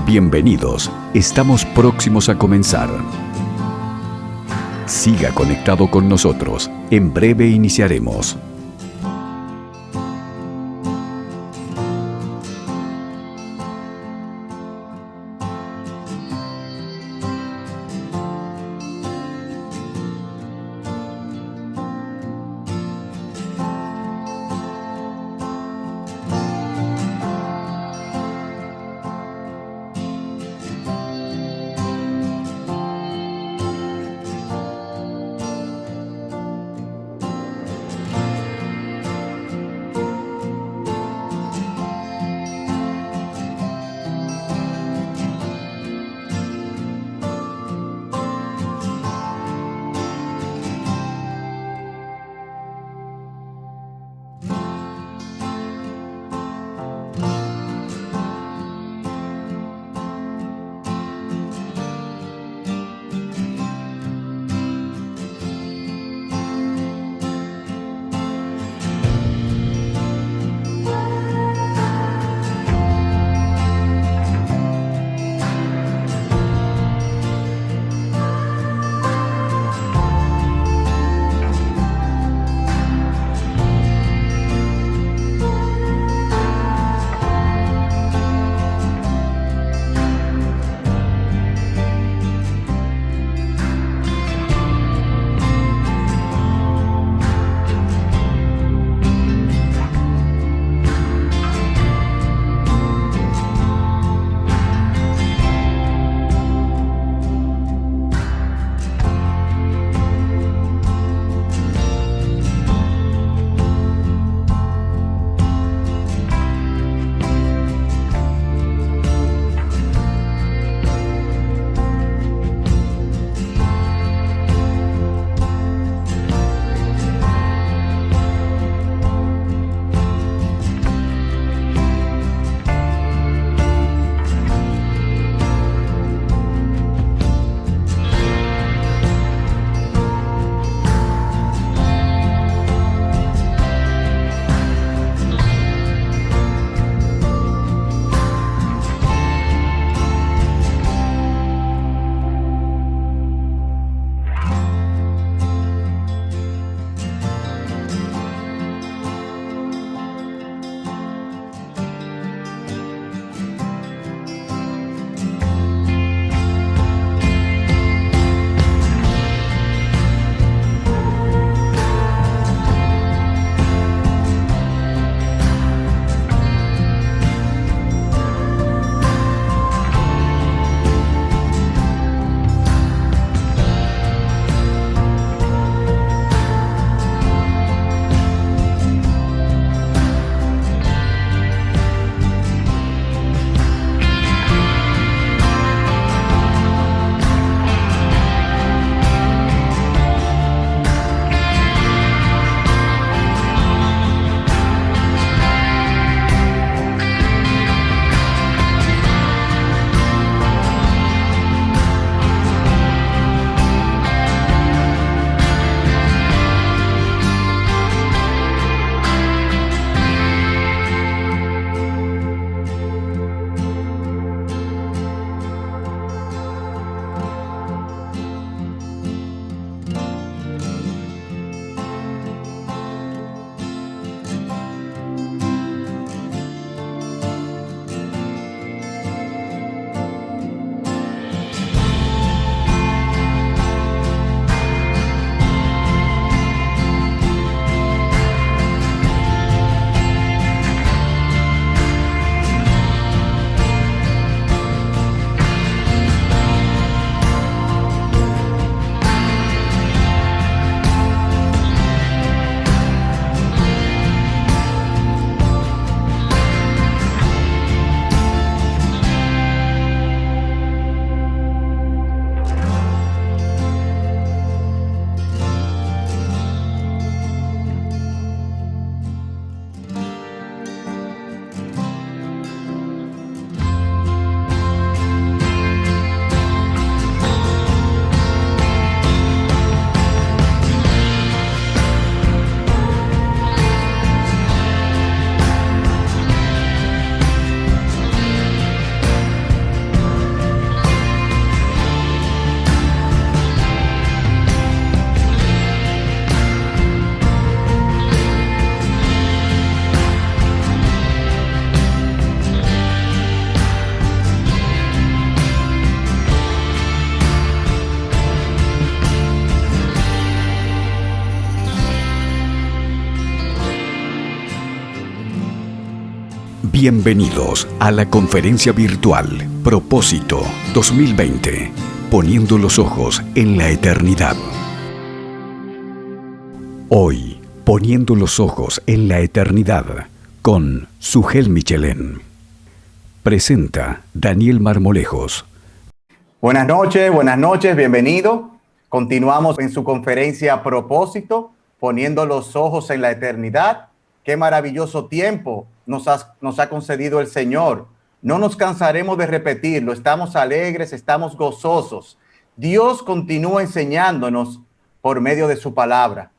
Bienvenidos, estamos próximos a comenzar. Siga conectado con nosotros, en breve iniciaremos. Bienvenidos a la conferencia virtual Propósito 2020, poniendo los ojos en la eternidad. Hoy, poniendo los ojos en la eternidad, con Sugel Michelén. Presenta Daniel Marmolejos. Buenas noches, bienvenido. Continuamos en su conferencia Propósito, poniendo los ojos en la eternidad. Qué maravilloso tiempo nos ha concedido el Señor. No nos cansaremos de repetirlo. Estamos alegres, estamos gozosos. Dios continúa enseñándonos por medio de su palabra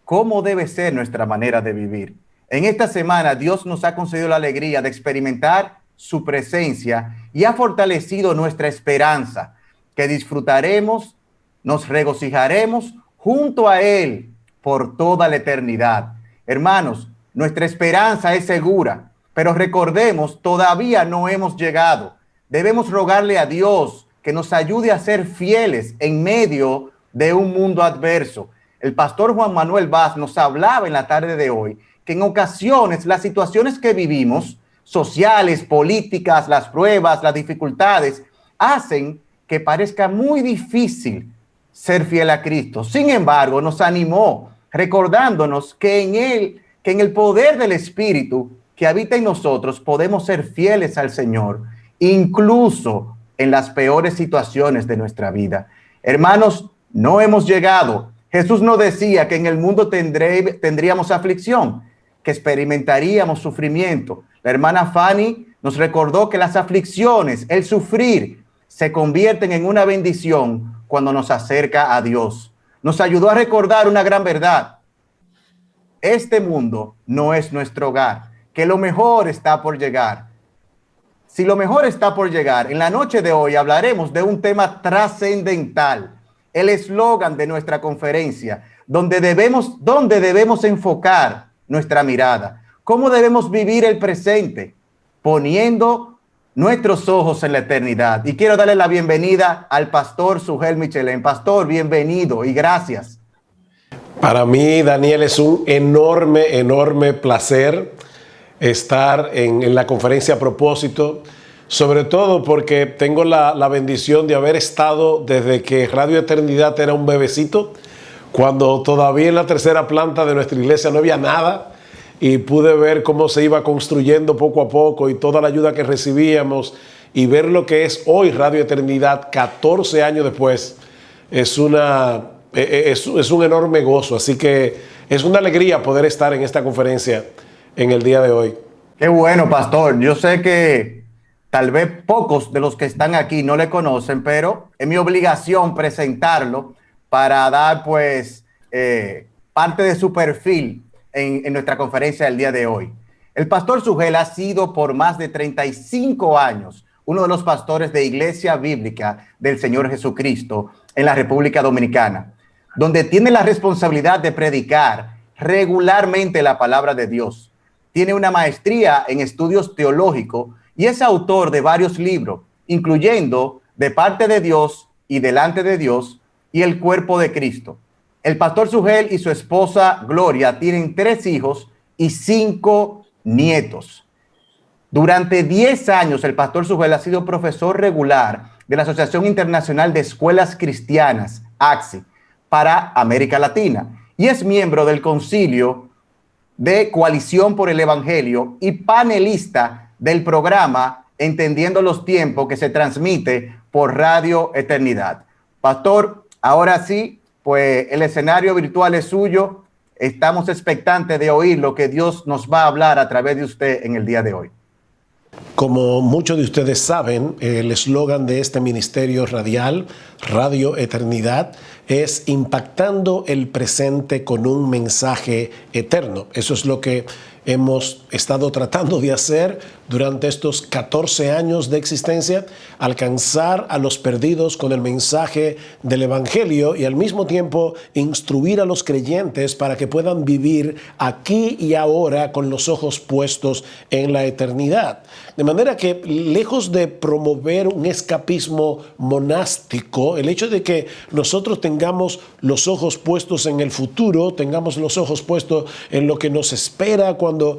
cómo debe ser nuestra manera de vivir. En esta semana Dios nos ha concedido la alegría de experimentar su presencia y ha fortalecido nuestra esperanza, que disfrutaremos, nos regocijaremos junto a Él por toda la eternidad. Hermanos, nuestra esperanza es segura, pero recordemos, todavía no hemos llegado. Debemos rogarle a Dios que nos ayude a ser fieles en medio de un mundo adverso. El pastor Juan Manuel Vaz nos hablaba en la tarde de hoy que en ocasiones las situaciones que vivimos, sociales, políticas, las pruebas, las dificultades, hacen que parezca muy difícil ser fiel a Cristo. Sin embargo, nos animó recordándonos que en el poder del Espíritu que habita en nosotros podemos ser fieles al Señor, incluso en las peores situaciones de nuestra vida. Hermanos, no hemos llegado. Jesús nos decía que en el mundo tendríamos aflicción, que experimentaríamos sufrimiento. La hermana Fanny nos recordó que las aflicciones, el sufrir, se convierten en una bendición cuando nos acerca a Dios. Nos ayudó a recordar una gran verdad. Este mundo no es nuestro hogar, que lo mejor está por llegar. Si lo mejor está por llegar, en la noche de hoy hablaremos de un tema trascendental, el eslogan de nuestra conferencia, donde debemos enfocar nuestra mirada, cómo debemos vivir el presente, poniendo nuestros ojos en la eternidad. Y quiero darle la bienvenida al pastor Sugel Michelén. Pastor, bienvenido y gracias. Para mí, Daniel, es un enorme placer estar en la conferencia Propósito, sobre todo porque tengo la bendición de haber estado desde que Radio Eternidad era un bebecito, cuando todavía en la tercera planta de nuestra iglesia no había nada, y pude ver cómo se iba construyendo poco a poco y toda la ayuda que recibíamos, y ver lo que es hoy Radio Eternidad 14 años después es un enorme gozo. Así que es una alegría poder estar en esta conferencia en el día de hoy. Qué bueno, pastor. Yo sé que tal vez pocos de los que están aquí no le conocen, pero es mi obligación presentarlo para dar parte de su perfil en nuestra conferencia del día de hoy. El pastor Sugel ha sido por más de 35 años uno de los pastores de Iglesia Bíblica del Señor Jesucristo en la República Dominicana, donde tiene la responsabilidad de predicar regularmente la palabra de Dios. Tiene una maestría en estudios teológicos y es autor de varios libros, incluyendo De parte de Dios y Delante de Dios y El cuerpo de Cristo. El pastor Sugel y su esposa Gloria tienen 3 hijos y 5 nietos. Durante 10 años el pastor Sugel ha sido profesor regular de la Asociación Internacional de Escuelas Cristianas, AXI, para América Latina, y es miembro del Concilio de Coalición por el Evangelio y panelista del programa Entendiendo los Tiempos, que se transmite por Radio Eternidad. Pastor, ahora sí, pues el escenario virtual es suyo. Estamos expectantes de oír lo que Dios nos va a hablar a través de usted en el día de hoy. Como muchos de ustedes saben, el eslogan de este ministerio radial, Radio Eternidad, es impactando el presente con un mensaje eterno. Eso es lo que hemos estado tratando de hacer durante estos 14 años de existencia, alcanzar a los perdidos con el mensaje del Evangelio y al mismo tiempo instruir a los creyentes para que puedan vivir aquí y ahora con los ojos puestos en la eternidad. De manera que, lejos de promover un escapismo monástico, el hecho de que nosotros tengamos los ojos puestos en el futuro, tengamos los ojos puestos en lo que nos espera cuando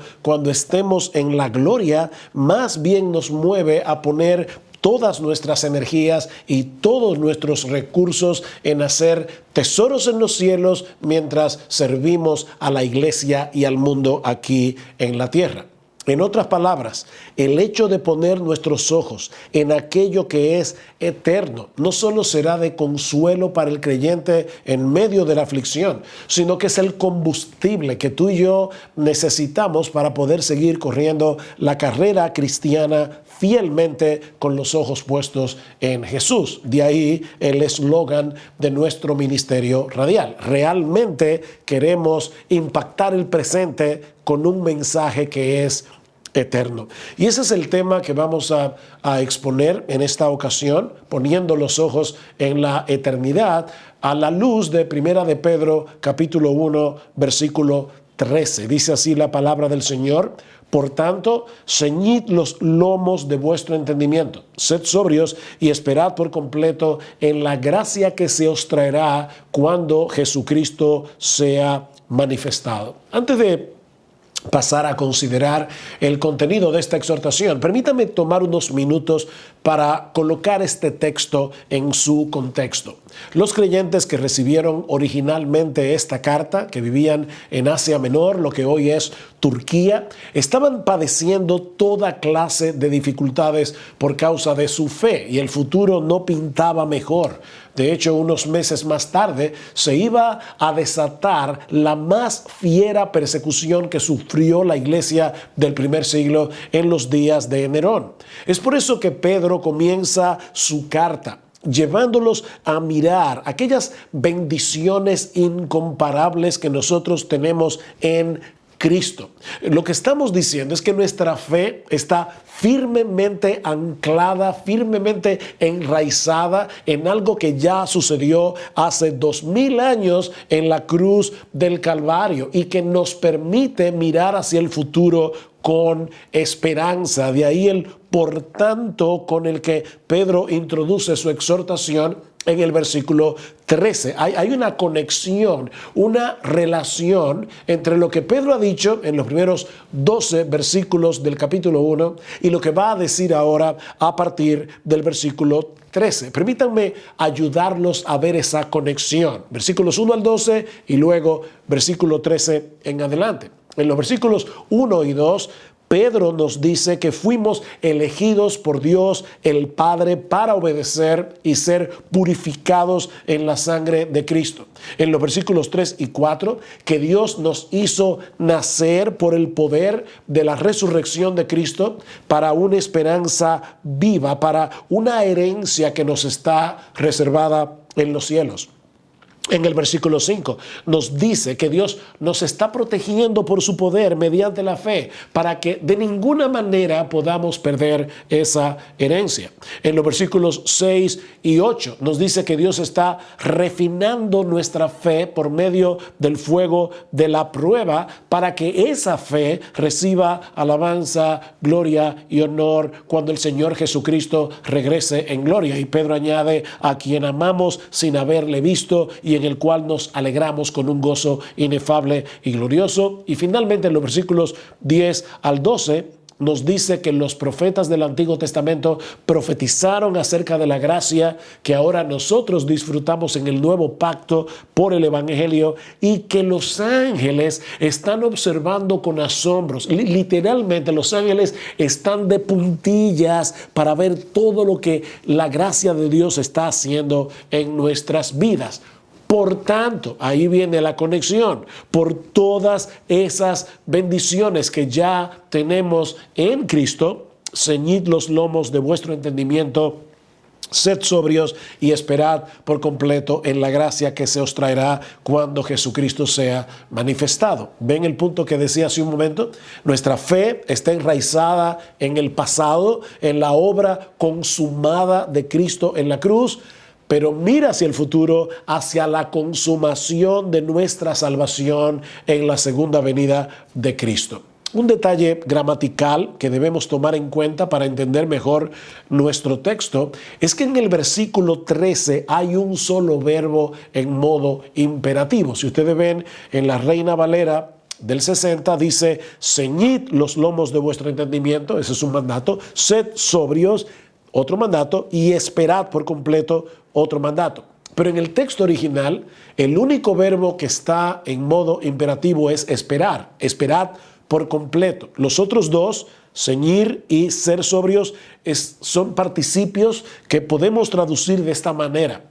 estemos en la gloria, más bien nos mueve a poner todas nuestras energías y todos nuestros recursos en hacer tesoros en los cielos mientras servimos a la iglesia y al mundo aquí en la tierra. En otras palabras, el hecho de poner nuestros ojos en aquello que es eterno no solo será de consuelo para el creyente en medio de la aflicción, sino que es el combustible que tú y yo necesitamos para poder seguir corriendo la carrera cristiana fielmente con los ojos puestos en Jesús. De ahí el eslogan de nuestro ministerio radial. Realmente queremos impactar el presente con un mensaje que es eterno. Y ese es el tema que vamos a exponer en esta ocasión, poniendo los ojos en la eternidad a la luz de Primera de Pedro, capítulo 1, versículo 13. Dice así la palabra del Señor: por tanto, ceñid los lomos de vuestro entendimiento, sed sobrios y esperad por completo en la gracia que se os traerá cuando Jesucristo sea manifestado. Antes de pasar a considerar el contenido de esta exhortación, permítame tomar unos minutos para colocar este texto en su contexto. Los creyentes que recibieron originalmente esta carta, que vivían en Asia Menor, lo que hoy es Turquía, estaban padeciendo toda clase de dificultades por causa de su fe y el futuro no pintaba mejor. De hecho, unos meses más tarde se iba a desatar la más fiera persecución que sufrió la iglesia del primer siglo en los días de Nerón. Es por eso que Pedro comienza su carta llevándolos a mirar aquellas bendiciones incomparables que nosotros tenemos en Cristo. Lo que estamos diciendo es que nuestra fe está firmemente anclada, firmemente enraizada en algo que ya sucedió hace 2000 años en la cruz del Calvario y que nos permite mirar hacia el futuro con esperanza. De ahí el por tanto con el que Pedro introduce su exhortación en el versículo 13. Hay una conexión, una relación entre lo que Pedro ha dicho en los primeros 12 versículos del capítulo 1 y lo que va a decir ahora a partir del versículo 13. Permítanme ayudarlos a ver esa conexión. Versículos 1 al 12 y luego versículo 13 en adelante. En los versículos 1 y 2, Pedro nos dice que fuimos elegidos por Dios el Padre para obedecer y ser purificados en la sangre de Cristo. En los versículos 3 y 4, que Dios nos hizo nacer por el poder de la resurrección de Cristo para una esperanza viva, para una herencia que nos está reservada en los cielos. En el versículo 5 nos dice que Dios nos está protegiendo por su poder mediante la fe para que de ninguna manera podamos perder esa herencia. En los versículos 6 y 8 nos dice que Dios está refinando nuestra fe por medio del fuego de la prueba para que esa fe reciba alabanza, gloria y honor cuando el Señor Jesucristo regrese en gloria. Y Pedro añade: a quien amamos sin haberle visto y en el cual nos alegramos con un gozo inefable y glorioso. Y finalmente en los versículos 10 al 12 nos dice que los profetas del Antiguo Testamento profetizaron acerca de la gracia que ahora nosotros disfrutamos en el nuevo pacto por el Evangelio y que los ángeles están observando con asombros. Literalmente los ángeles están de puntillas para ver todo lo que la gracia de Dios está haciendo en nuestras vidas. Por tanto, ahí viene la conexión, por todas esas bendiciones que ya tenemos en Cristo, ceñid los lomos de vuestro entendimiento, sed sobrios y esperad por completo en la gracia que se os traerá cuando Jesucristo sea manifestado. ¿Ven el punto que decía hace un momento? Nuestra fe está enraizada en el pasado, en la obra consumada de Cristo en la cruz, pero mira hacia el futuro, hacia la consumación de nuestra salvación en la segunda venida de Cristo. Un detalle gramatical que debemos tomar en cuenta para entender mejor nuestro texto es que en el versículo 13 hay un solo verbo en modo imperativo. Si ustedes ven en la Reina Valera del 60 dice: ceñid los lomos de vuestro entendimiento, ese es un mandato; sed sobrios, otro mandato; y esperad por completo, otro mandato. Pero en el texto original, el único verbo que está en modo imperativo es esperar. Esperad por completo. Los otros dos, ceñir y ser sobrios, son participios que podemos traducir de esta manera: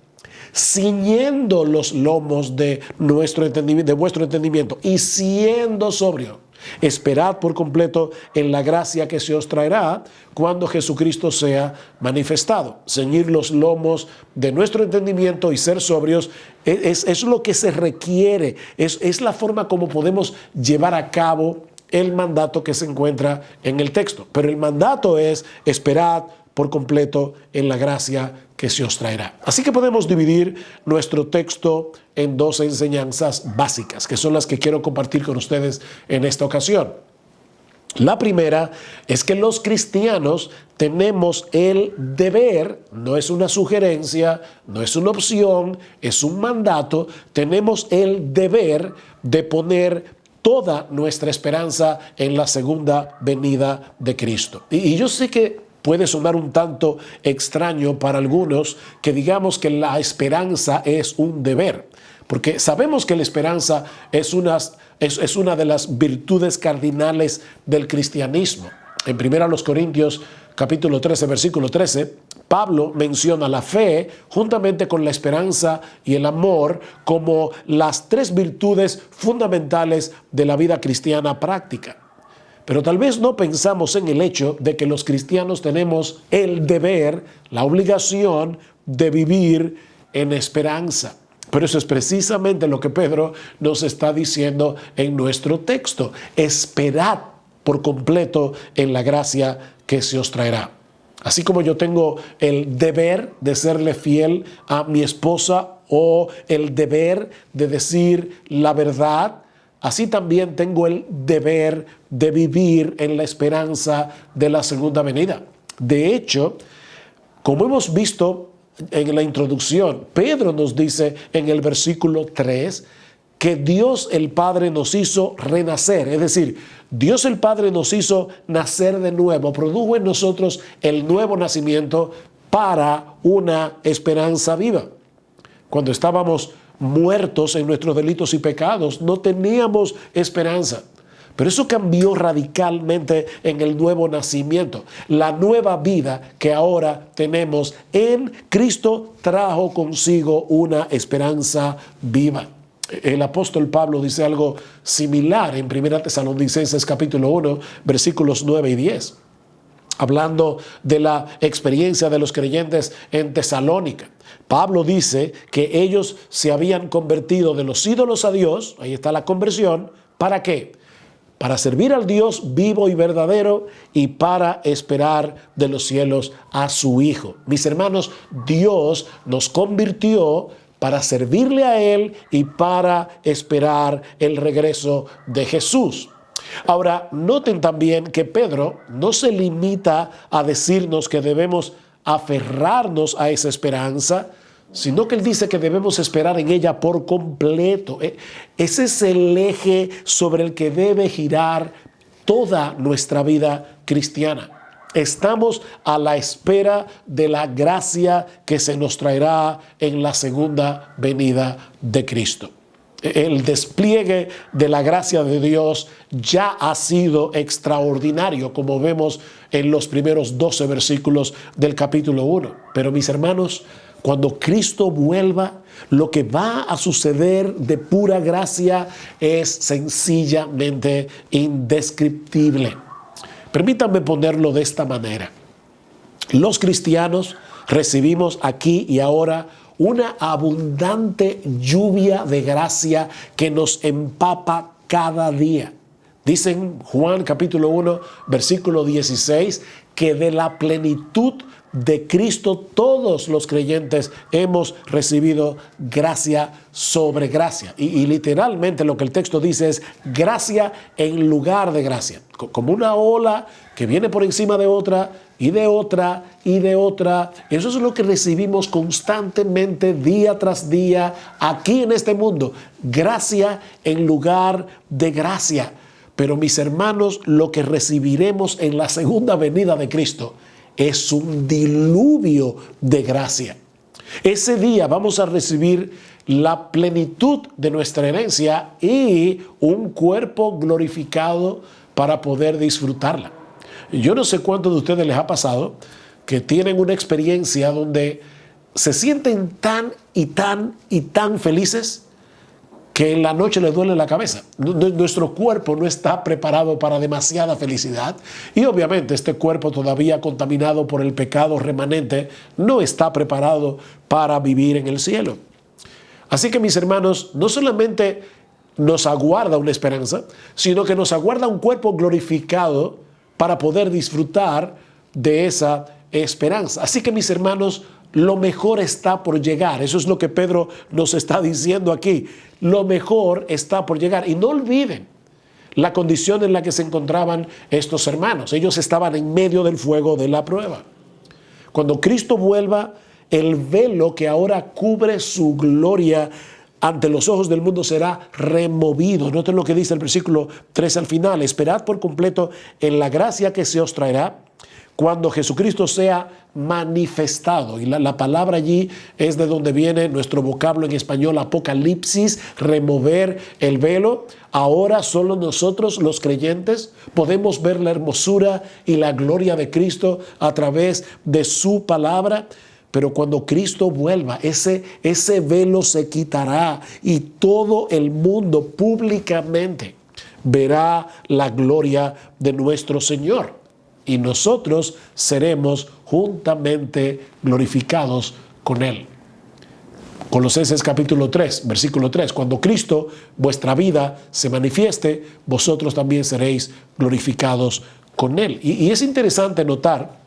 ciñendo los lomos de vuestro entendimiento y siendo sobrio. Esperad por completo en la gracia que se os traerá cuando Jesucristo sea manifestado. Ceñir los lomos de nuestro entendimiento y ser sobrios es lo que se requiere, es la forma como podemos llevar a cabo el mandato que se encuentra en el texto. Pero el mandato es: esperad por completo en la gracia que se os traerá. Así que podemos dividir nuestro texto en dos enseñanzas básicas, que son las que quiero compartir con ustedes en esta ocasión. La primera es que los cristianos tenemos el deber, no es una sugerencia, no es una opción, es un mandato. Tenemos el deber de poner toda nuestra esperanza en la segunda venida de Cristo. Y yo sé que puede sonar un tanto extraño para algunos que digamos que la esperanza es un deber, porque sabemos que la esperanza es una de las virtudes cardinales del cristianismo. En 1 Corintios capítulo 13, versículo 13, Pablo menciona la fe juntamente con la esperanza y el amor como las tres virtudes fundamentales de la vida cristiana práctica. Pero tal vez no pensamos en el hecho de que los cristianos tenemos el deber, la obligación de vivir en esperanza. Pero eso es precisamente lo que Pedro nos está diciendo en nuestro texto: esperad por completo en la gracia que se os traerá. Así como yo tengo el deber de serle fiel a mi esposa o el deber de decir la verdad, así también tengo el deber de vivir en la esperanza de la segunda venida. De hecho, como hemos visto en la introducción, Pedro nos dice en el versículo 3 que Dios el Padre nos hizo renacer, es decir, Dios el Padre nos hizo nacer de nuevo, produjo en nosotros el nuevo nacimiento para una esperanza viva. Cuando estábamos muertos en nuestros delitos y pecados, no teníamos esperanza. Pero eso cambió radicalmente en el nuevo nacimiento. La nueva vida que ahora tenemos en Cristo trajo consigo una esperanza viva. El apóstol Pablo dice algo similar en 1 Tesalonicenses capítulo 1, versículos 9 y 10. Hablando de la experiencia de los creyentes en Tesalónica. Pablo dice que ellos se habían convertido de los ídolos a Dios, ahí está la conversión. ¿Para qué? Para servir al Dios vivo y verdadero y para esperar de los cielos a su Hijo. Mis hermanos, Dios nos convirtió para servirle a Él y para esperar el regreso de Jesús. Ahora, noten también que Pedro no se limita a decirnos que debemos aferrarnos a esa esperanza, sino que él dice que debemos esperar en ella por completo. Ese es el eje sobre el que debe girar toda nuestra vida cristiana. Estamos a la espera de la gracia que se nos traerá en la segunda venida de Cristo. El despliegue de la gracia de Dios ya ha sido extraordinario, como vemos en los primeros 12 versículos del capítulo 1. Pero mis hermanos, cuando Cristo vuelva, lo que va a suceder de pura gracia es sencillamente indescriptible. Permítanme ponerlo de esta manera. Los cristianos recibimos aquí y ahora una abundante lluvia de gracia que nos empapa cada día. Dice en Juan capítulo 1, versículo 16, que de la plenitud de Cristo todos los creyentes hemos recibido gracia sobre gracia. Y literalmente lo que el texto dice es gracia en lugar de gracia. Como una ola que viene por encima de otra y de otra y de otra. Eso es lo que recibimos constantemente día tras día aquí en este mundo. Gracia en lugar de gracia. Pero mis hermanos, lo que recibiremos en la segunda venida de Cristo es un diluvio de gracia. Ese día vamos a recibir la plenitud de nuestra herencia y un cuerpo glorificado para poder disfrutarla. Yo no sé cuántos de ustedes les ha pasado que tienen una experiencia donde se sienten tan y tan y tan felices que en la noche les duele la cabeza. Nuestro cuerpo no está preparado para demasiada felicidad y obviamente este cuerpo todavía contaminado por el pecado remanente no está preparado para vivir en el cielo. Así que mis hermanos, no solamente nos aguarda una esperanza, sino que nos aguarda un cuerpo glorificado para poder disfrutar de esa esperanza. Así que mis hermanos, lo mejor está por llegar. Eso es lo que Pedro nos está diciendo aquí. Lo mejor está por llegar. Y no olviden la condición en la que se encontraban estos hermanos. Ellos estaban en medio del fuego de la prueba. Cuando Cristo vuelva, el velo que ahora cubre su gloria ante los ojos del mundo será removido. Noten lo que dice el versículo 3 al final. Esperad por completo en la gracia que se os traerá cuando Jesucristo sea manifestado. Y la palabra allí es de donde viene nuestro vocablo en español, apocalipsis, remover el velo. Ahora solo nosotros, los creyentes, podemos ver la hermosura y la gloria de Cristo a través de su palabra. Pero cuando Cristo vuelva, ese velo se quitará y todo el mundo públicamente verá la gloria de nuestro Señor. Y nosotros seremos juntamente glorificados con Él. Colosenses capítulo 3, versículo 3. Cuando Cristo, vuestra vida, se manifieste, vosotros también seréis glorificados con Él. Y es interesante notar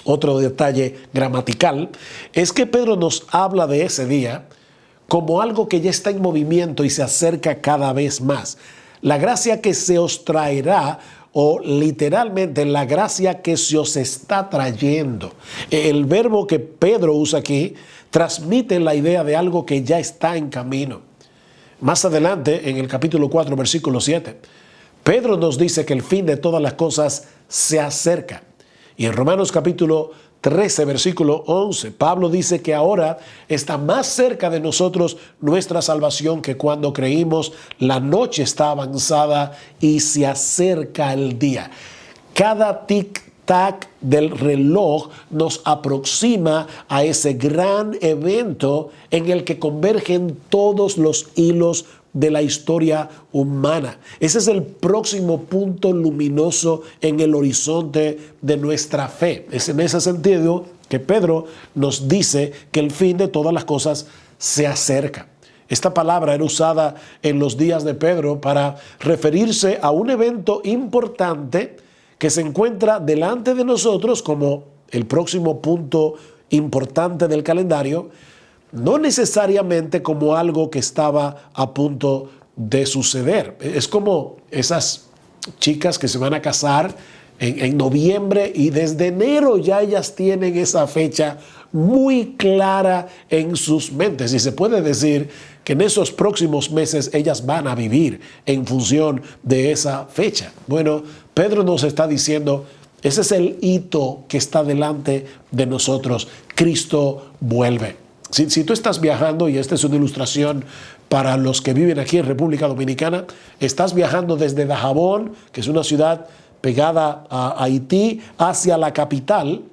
otro detalle gramatical, es que Pedro nos habla de ese día como algo que ya está en movimiento y se acerca cada vez más. La gracia que se os traerá, o literalmente la gracia que se os está trayendo. El verbo que Pedro usa aquí transmite la idea de algo que ya está en camino. Más adelante, en el capítulo 4, versículo 7, Pedro nos dice que el fin de todas las cosas se acerca. Y en Romanos capítulo 13, versículo 11, Pablo dice que ahora está más cerca de nosotros nuestra salvación que cuando creímos. La noche está avanzada y se acerca el día. Cada tic-tac del reloj nos aproxima a ese gran evento en el que convergen todos los hilos de la historia humana. Ese es el próximo punto luminoso en el horizonte de nuestra fe. Es en ese sentido que Pedro nos dice que el fin de todas las cosas se acerca. Esta palabra era usada en los días de Pedro para referirse a un evento importante que se encuentra delante de nosotros como el próximo punto importante del calendario, no necesariamente como algo que estaba a punto de suceder. Es como esas chicas que se van a casar en noviembre y desde enero ya ellas tienen esa fecha muy clara en sus mentes. Y se puede decir que en esos próximos meses ellas van a vivir en función de esa fecha. Bueno, Pedro nos está diciendo, ese es el hito que está delante de nosotros. Cristo vuelve. Si tú estás viajando, y esta es una ilustración para los que viven aquí en República Dominicana, estás viajando desde Dajabón, que es una ciudad pegada a Haití, hacia la capital,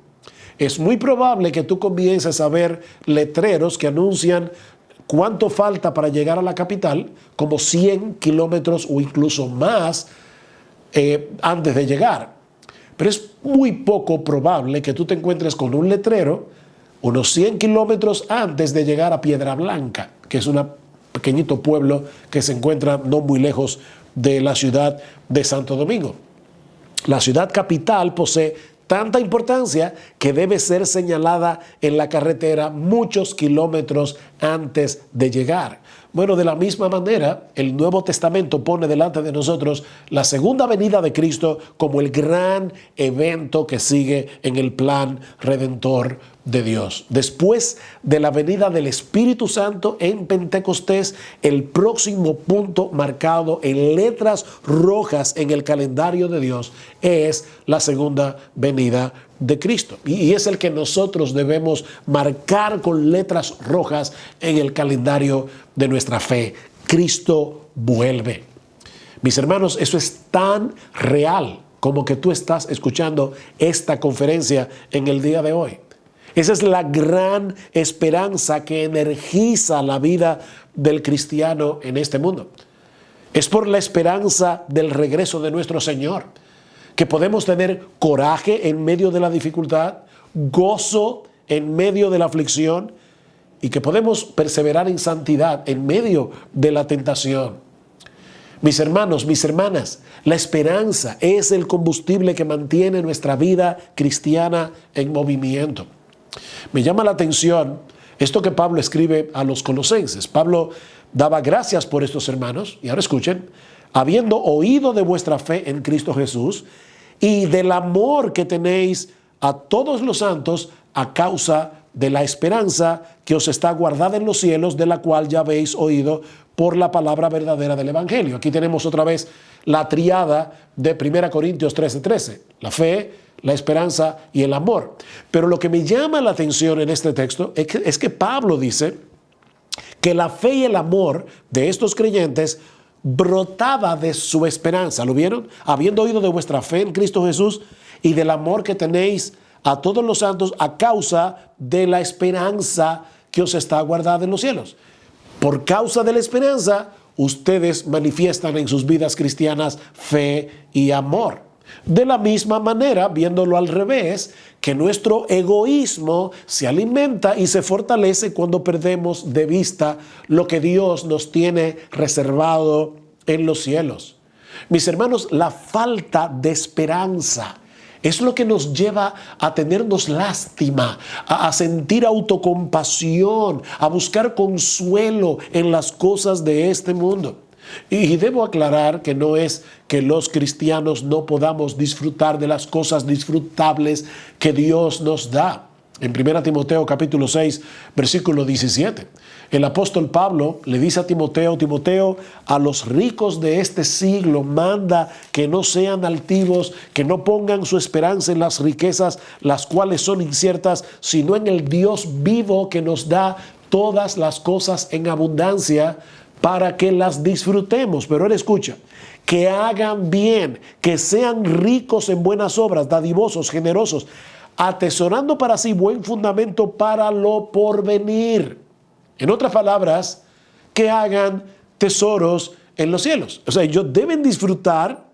es muy probable que tú comiences a ver letreros que anuncian cuánto falta para llegar a la capital, como 100 kilómetros o incluso más antes de llegar. Pero es muy poco probable que tú te encuentres con un letrero unos 100 kilómetros antes de llegar a Piedra Blanca, que es un pequeñito pueblo que se encuentra no muy lejos de la ciudad de Santo Domingo. La ciudad capital posee tanta importancia que debe ser señalada en la carretera muchos kilómetros antes de llegar. Bueno, de la misma manera, el Nuevo Testamento pone delante de nosotros la segunda venida de Cristo como el gran evento que sigue en el plan redentor de Dios. Después de la venida del Espíritu Santo en Pentecostés, el próximo punto marcado en letras rojas en el calendario de Dios es la segunda venida de Cristo. Y es el que nosotros debemos marcar con letras rojas en el calendario de nuestra fe. Cristo vuelve. Mis hermanos, eso es tan real como que tú estás escuchando esta conferencia en el día de hoy. Esa es la gran esperanza que energiza la vida del cristiano en este mundo. Es por la esperanza del regreso de nuestro Señor que podemos tener coraje en medio de la dificultad, gozo en medio de la aflicción y que podemos perseverar en santidad en medio de la tentación. Mis hermanos, mis hermanas, la esperanza es el combustible que mantiene nuestra vida cristiana en movimiento. Me llama la atención esto que Pablo escribe a los colosenses. Pablo daba gracias por estos hermanos, y ahora escuchen, habiendo oído de vuestra fe en Cristo Jesús y del amor que tenéis a todos los santos a causa de la esperanza que os está guardada en los cielos, de la cual ya habéis oído por la palabra verdadera del Evangelio. Aquí tenemos otra vez la triada de 1 Corintios 13:13, la fe, la esperanza y el amor. Pero lo que me llama la atención en este texto es que Pablo dice que la fe y el amor de estos creyentes brotaba de su esperanza. ¿Lo vieron? Habiendo oído de vuestra fe en Cristo Jesús y del amor que tenéis a todos los santos a causa de la esperanza que os está guardada en los cielos. Por causa de la esperanza, ustedes manifiestan en sus vidas cristianas fe y amor. De la misma manera, viéndolo al revés, que nuestro egoísmo se alimenta y se fortalece cuando perdemos de vista lo que Dios nos tiene reservado en los cielos. Mis hermanos, la falta de esperanza es lo que nos lleva a tenernos lástima, a sentir autocompasión, a buscar consuelo en las cosas de este mundo. Y debo aclarar que no es que los cristianos no podamos disfrutar de las cosas disfrutables que Dios nos da. En 1 Timoteo capítulo 6, versículo 17, el apóstol Pablo le dice a Timoteo, Timoteo, a los ricos de este siglo manda que no sean altivos, que no pongan su esperanza en las riquezas, las cuales son inciertas, sino en el Dios vivo que nos da todas las cosas en abundancia, para que las disfrutemos. Pero ahora escucha, que hagan bien, que sean ricos en buenas obras, dadivosos, generosos, atesorando para sí buen fundamento para lo porvenir. En otras palabras, que hagan tesoros en los cielos. O sea, ellos deben disfrutar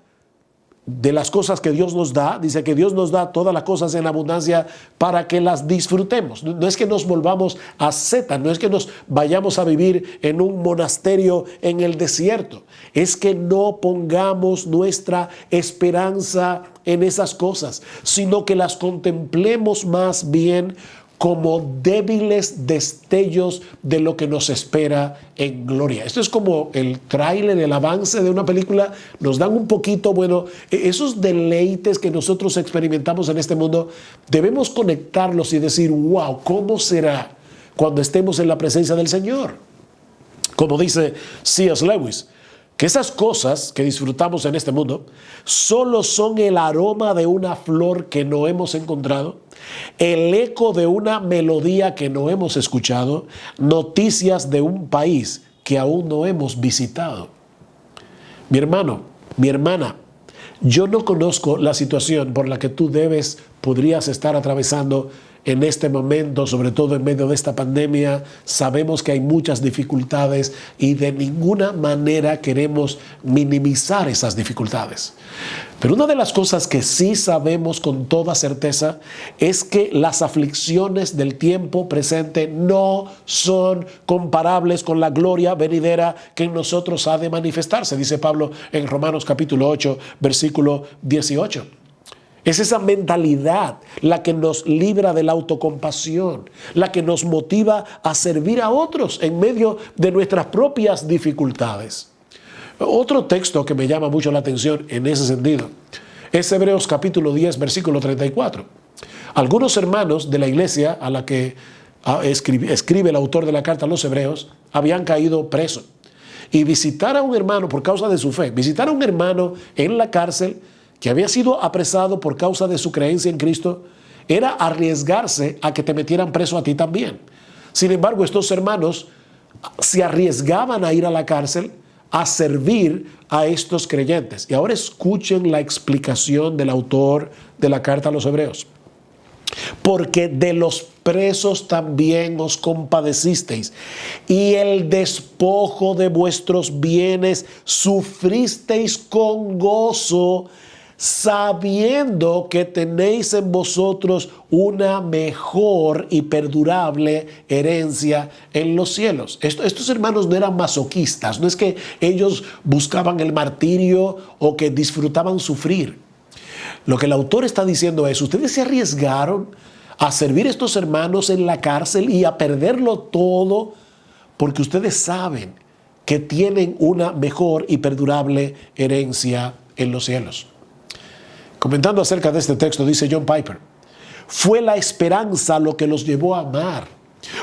de las cosas que Dios nos da. Dice que Dios nos da todas las cosas en abundancia para que las disfrutemos. No es que nos volvamos ascetas, no es que nos vayamos a vivir en un monasterio en el desierto. Es que no pongamos nuestra esperanza en esas cosas, sino que las contemplemos más bien como débiles destellos de lo que nos espera en gloria. Esto es como el tráiler, el avance de una película. Nos dan un poquito, bueno, esos deleites que nosotros experimentamos en este mundo, debemos conectarlos y decir, wow, ¿cómo será cuando estemos en la presencia del Señor? Como dice C.S. Lewis, que esas cosas que disfrutamos en este mundo solo son el aroma de una flor que no hemos encontrado, el eco de una melodía que no hemos escuchado, noticias de un país que aún no hemos visitado. Mi hermano, mi hermana, yo no conozco la situación por la que tú podrías estar atravesando en este momento, sobre todo en medio de esta pandemia. Sabemos que hay muchas dificultades y de ninguna manera queremos minimizar esas dificultades. Pero una de las cosas que sí sabemos con toda certeza es que las aflicciones del tiempo presente no son comparables con la gloria venidera que en nosotros ha de manifestarse, dice Pablo en Romanos capítulo 8, versículo 18. Es esa mentalidad la que nos libra de la autocompasión, la que nos motiva a servir a otros en medio de nuestras propias dificultades. Otro texto que me llama mucho la atención en ese sentido es Hebreos capítulo 10, versículo 34. Algunos hermanos de la iglesia a la que escribe el autor de la carta a los Hebreos habían caído presos. Y visitar a un hermano por causa de su fe, visitar a un hermano en la cárcel que había sido apresado por causa de su creencia en Cristo, era arriesgarse a que te metieran preso a ti también. Sin embargo, estos hermanos se arriesgaban a ir a la cárcel a servir a estos creyentes. Y ahora escuchen la explicación del autor de la carta a los Hebreos. Porque de los presos también os compadecisteis, y el despojo de vuestros bienes sufristeis con gozo, sabiendo que tenéis en vosotros una mejor y perdurable herencia en los cielos. Estos hermanos no eran masoquistas, no es que ellos buscaban el martirio o que disfrutaban sufrir. Lo que el autor está diciendo es, ustedes se arriesgaron a servir a estos hermanos en la cárcel y a perderlo todo porque ustedes saben que tienen una mejor y perdurable herencia en los cielos. Comentando acerca de este texto, dice John Piper, fue la esperanza lo que los llevó a amar.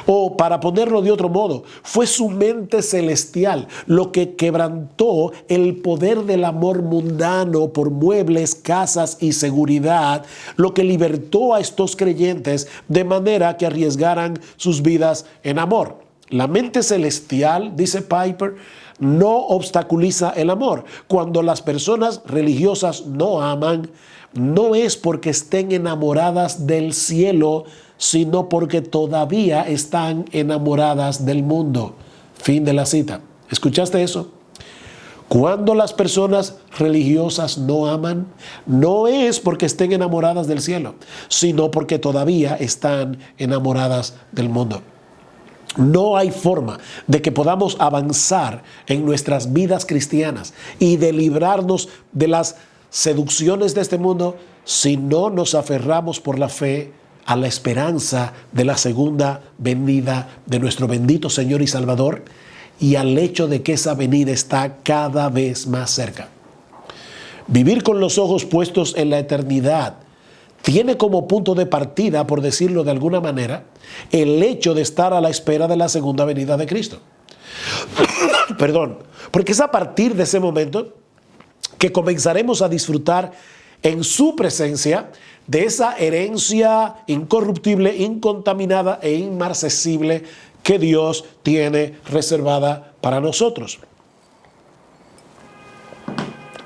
O para ponerlo de otro modo, fue su mente celestial lo que quebrantó el poder del amor mundano por muebles, casas y seguridad, lo que libertó a estos creyentes de manera que arriesgaran sus vidas en amor. La mente celestial, dice Piper, no obstaculiza el amor. Cuando las personas religiosas no aman, no es porque estén enamoradas del cielo, sino porque todavía están enamoradas del mundo. Fin de la cita. ¿Escuchaste eso? Cuando las personas religiosas no aman, no es porque estén enamoradas del cielo, sino porque todavía están enamoradas del mundo. No hay forma de que podamos avanzar en nuestras vidas cristianas y de librarnos de las seducciones de este mundo si no nos aferramos por la fe a la esperanza de la segunda venida de nuestro bendito Señor y Salvador y al hecho de que esa venida está cada vez más cerca. Vivir con los ojos puestos en la eternidad tiene como punto de partida, por decirlo de alguna manera, el hecho de estar a la espera de la segunda venida de Cristo. Perdón, porque es a partir de ese momento que comenzaremos a disfrutar en su presencia de esa herencia incorruptible, incontaminada e inmarcesible que Dios tiene reservada para nosotros.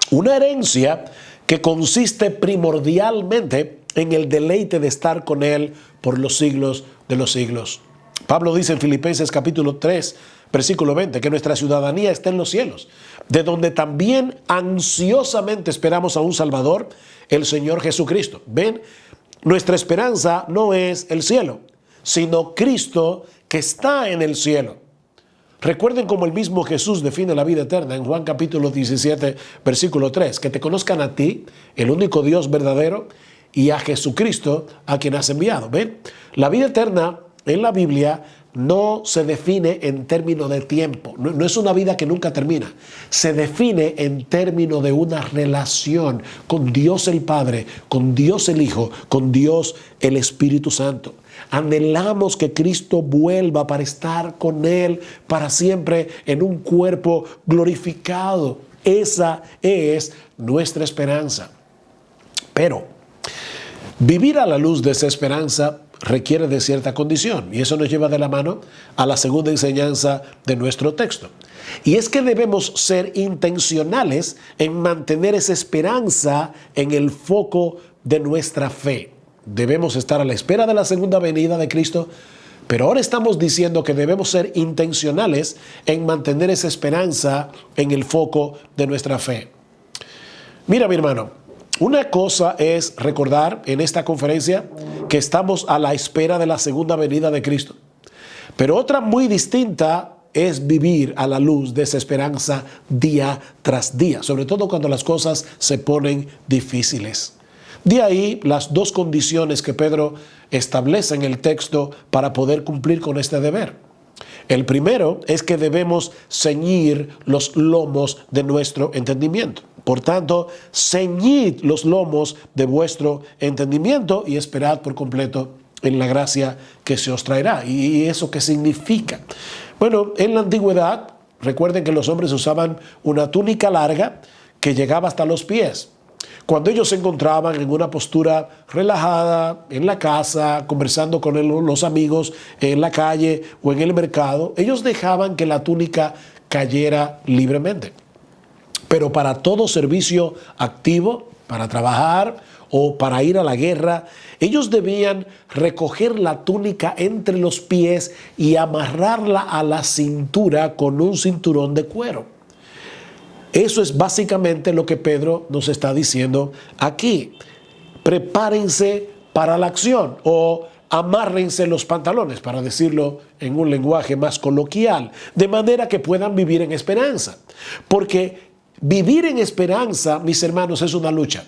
Una herencia que consiste primordialmente en el deleite de estar con Él por los siglos de los siglos. Pablo dice en Filipenses capítulo 3, versículo 20, que nuestra ciudadanía está en los cielos, de donde también ansiosamente esperamos a un Salvador, el Señor Jesucristo. ¿Ven? Nuestra esperanza no es el cielo, sino Cristo que está en el cielo. Recuerden cómo el mismo Jesús define la vida eterna en Juan capítulo 17, versículo 3, que te conozcan a ti, el único Dios verdadero, y a Jesucristo a quien has enviado. ¿Ven? La vida eterna en la Biblia no se define en términos de tiempo, no es una vida que nunca termina, se define en términos de una relación con Dios el Padre, con Dios el Hijo, con Dios el Espíritu Santo. Anhelamos que Cristo vuelva para estar con Él para siempre en un cuerpo glorificado. Esa es nuestra esperanza. Pero vivir a la luz de esa esperanza requiere de cierta condición, y eso nos lleva de la mano a la segunda enseñanza de nuestro texto. Y es que debemos ser intencionales en mantener esa esperanza en el foco de nuestra fe. debemos estar a la espera de la segunda venida de Cristo, pero ahora estamos diciendo que debemos ser intencionales en mantener esa esperanza en el foco de nuestra fe. Mira, mi hermano, una cosa es recordar en esta conferencia que estamos a la espera de la segunda venida de Cristo, pero otra muy distinta es vivir a la luz de esa esperanza día tras día, sobre todo cuando las cosas se ponen difíciles. De ahí las dos condiciones que Pedro establece en el texto para poder cumplir con este deber. El primero es que debemos ceñir los lomos de nuestro entendimiento. Por tanto, ceñid los lomos de vuestro entendimiento y esperad por completo en la gracia que se os traerá. ¿Y eso qué significa? Bueno, en la antigüedad, recuerden que los hombres usaban una túnica larga que llegaba hasta los pies. Cuando ellos se encontraban en una postura relajada, en la casa, conversando con los amigos, en la calle o en el mercado, ellos dejaban que la túnica cayera libremente. Pero para todo servicio activo, para trabajar o para ir a la guerra, ellos debían recoger la túnica entre los pies y amarrarla a la cintura con un cinturón de cuero. Eso es básicamente lo que Pedro nos está diciendo aquí. Prepárense para la acción o amárrense los pantalones, para decirlo en un lenguaje más coloquial, de manera que puedan vivir en esperanza. Porque vivir en esperanza, mis hermanos, es una lucha.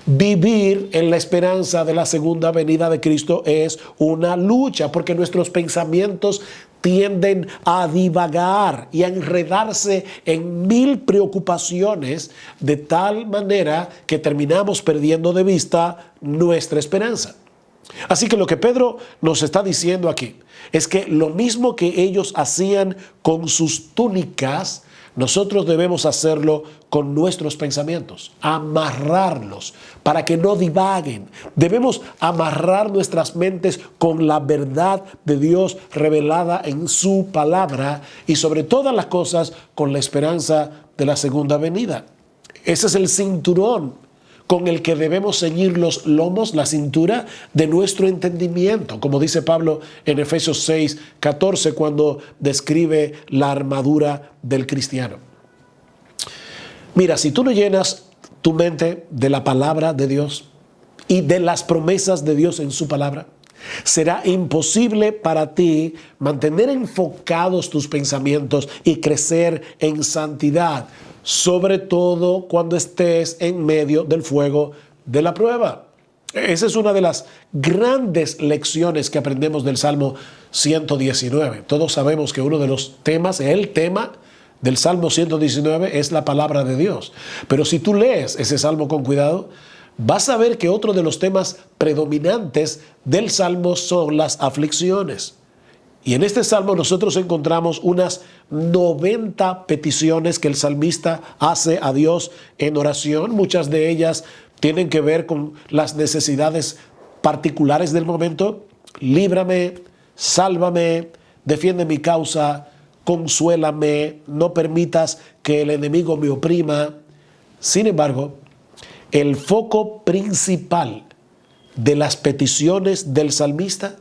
Vivir en la esperanza de la segunda venida de Cristo es una lucha, porque nuestros pensamientos tienden a divagar y a enredarse en mil preocupaciones, de tal manera que terminamos perdiendo de vista nuestra esperanza. Así que lo que Pedro nos está diciendo aquí es que lo mismo que ellos hacían con sus túnicas, nosotros debemos hacerlo con nuestros pensamientos, amarrarlos para que no divaguen. Debemos amarrar nuestras mentes con la verdad de Dios revelada en su palabra y sobre todas las cosas con la esperanza de la segunda venida. Ese es el cinturón con el que debemos ceñir los lomos, la cintura de nuestro entendimiento, como dice Pablo en Efesios 6:14 cuando describe la armadura del cristiano. Mira, si tú no llenas tu mente de la palabra de Dios y de las promesas de Dios en su palabra, será imposible para ti mantener enfocados tus pensamientos y crecer en santidad, sobre todo cuando estés en medio del fuego de la prueba. Esa es una de las grandes lecciones que aprendemos del Salmo 119. Todos sabemos que uno de los temas, el tema del Salmo 119 es la palabra de Dios. Pero si tú lees ese Salmo con cuidado, vas a ver que otro de los temas predominantes del Salmo son las aflicciones. Y en este Salmo nosotros encontramos unas 90 peticiones que el salmista hace a Dios en oración. Muchas de ellas tienen que ver con las necesidades particulares del momento. Líbrame, sálvame, defiende mi causa, consuélame, no permitas que el enemigo me oprima. Sin embargo, el foco principal de las peticiones del salmista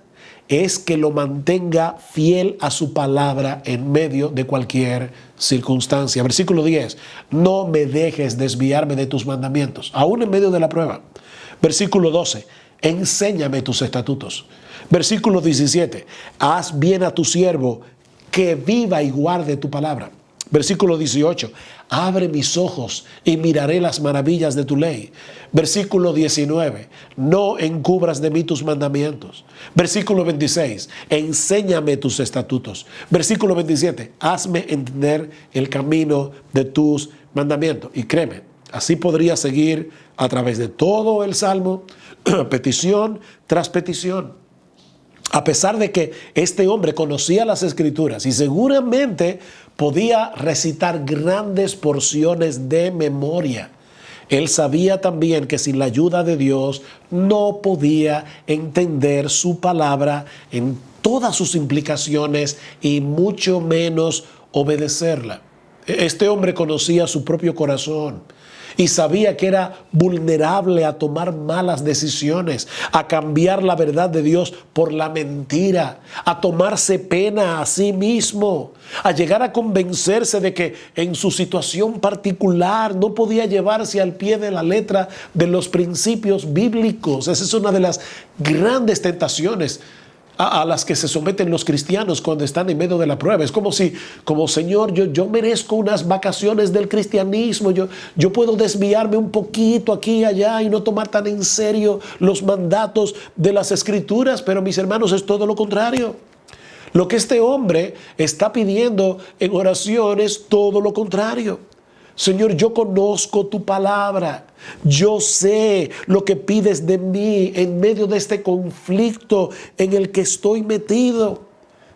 es que lo mantenga fiel a su palabra en medio de cualquier circunstancia. Versículo 10, no me dejes desviarme de tus mandamientos, aún en medio de la prueba. Versículo 12, enséñame tus estatutos. Versículo 17, haz bien a tu siervo, que viva y guarde tu palabra. Versículo 18, abre mis ojos y miraré las maravillas de tu ley. Versículo 19, no encubras de mí tus mandamientos. Versículo 26, enséñame tus estatutos. Versículo 27, hazme entender el camino de tus mandamientos. Y créeme, así podría seguir a través de todo el Salmo, petición tras petición. A pesar de que este hombre conocía las Escrituras y seguramente podía recitar grandes porciones de memoria, él sabía también que sin la ayuda de Dios no podía entender su palabra en todas sus implicaciones y mucho menos obedecerla. Este hombre conocía su propio corazón y sabía que era vulnerable a tomar malas decisiones, a cambiar la verdad de Dios por la mentira, a tomarse pena a sí mismo, a llegar a convencerse de que en su situación particular no podía llevarse al pie de la letra de los principios bíblicos. Esa es una de las grandes tentaciones a las que se someten los cristianos cuando están en medio de la prueba. Es como Señor, yo merezco unas vacaciones del cristianismo, yo puedo desviarme un poquito aquí y allá y no tomar tan en serio los mandatos de las Escrituras, pero mis hermanos, es todo lo contrario. Lo que este hombre está pidiendo en oración es todo lo contrario. Señor, yo conozco tu palabra, yo sé lo que pides de mí en medio de este conflicto en el que estoy metido,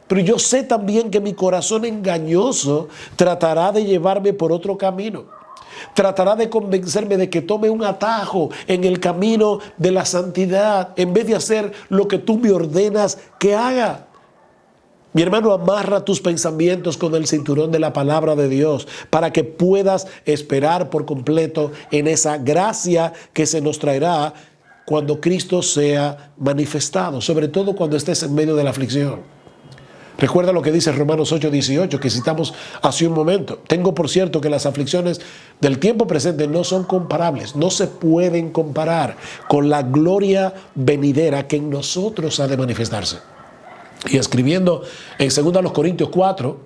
pero yo sé también que mi corazón engañoso tratará de llevarme por otro camino, tratará de convencerme de que tome un atajo en el camino de la santidad en vez de hacer lo que tú me ordenas que haga. Mi hermano, amarra tus pensamientos con el cinturón de la palabra de Dios para que puedas esperar por completo en esa gracia que se nos traerá cuando Cristo sea manifestado, sobre todo cuando estés en medio de la aflicción. Recuerda lo que dice Romanos 8:18, que citamos hace un momento. Tengo por cierto que las aflicciones del tiempo presente no son comparables, no se pueden comparar con la gloria venidera que en nosotros ha de manifestarse. Y escribiendo en 2 Corintios 4,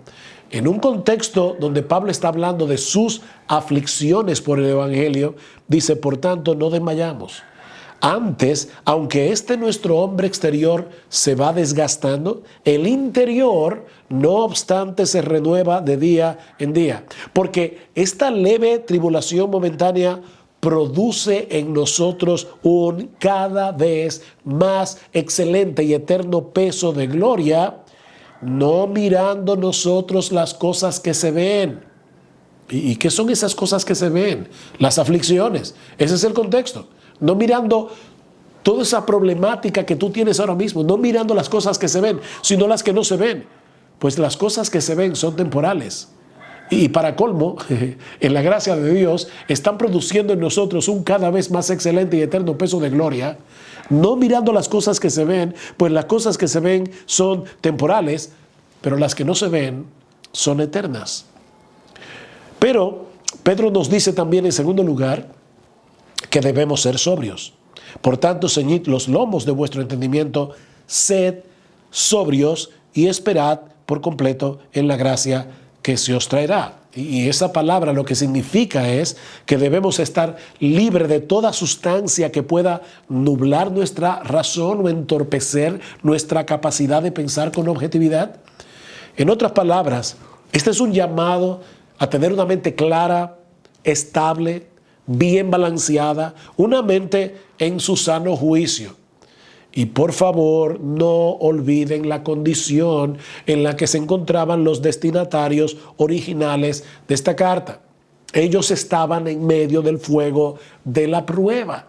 en un contexto donde Pablo está hablando de sus aflicciones por el Evangelio, dice, por tanto, no desmayamos. Antes, aunque nuestro hombre exterior se va desgastando, el interior, no obstante, se renueva de día en día. Porque esta leve tribulación momentánea produce en nosotros un cada vez más excelente y eterno peso de gloria, no mirando nosotros las cosas que se ven. ¿Y qué son esas cosas que se ven? Las aflicciones. Ese es el contexto. No mirando toda esa problemática que tú tienes ahora mismo, no mirando las cosas que se ven, sino las que no se ven. Pues las cosas que se ven son temporales. Y para colmo, en la gracia de Dios, están produciendo en nosotros un cada vez más excelente y eterno peso de gloria, no mirando las cosas que se ven, pues las cosas que se ven son temporales, pero las que no se ven son eternas. Pero Pedro nos dice también en segundo lugar que debemos ser sobrios. Por tanto, ceñid los lomos de vuestro entendimiento, sed sobrios y esperad por completo en la gracia que se os traerá. Y esa palabra lo que significa es que debemos estar libres de toda sustancia que pueda nublar nuestra razón o entorpecer nuestra capacidad de pensar con objetividad. En otras palabras, este es un llamado a tener una mente clara, estable, bien balanceada, una mente en su sano juicio. Y por favor, no olviden la condición en la que se encontraban los destinatarios originales de esta carta. Ellos estaban en medio del fuego de la prueba.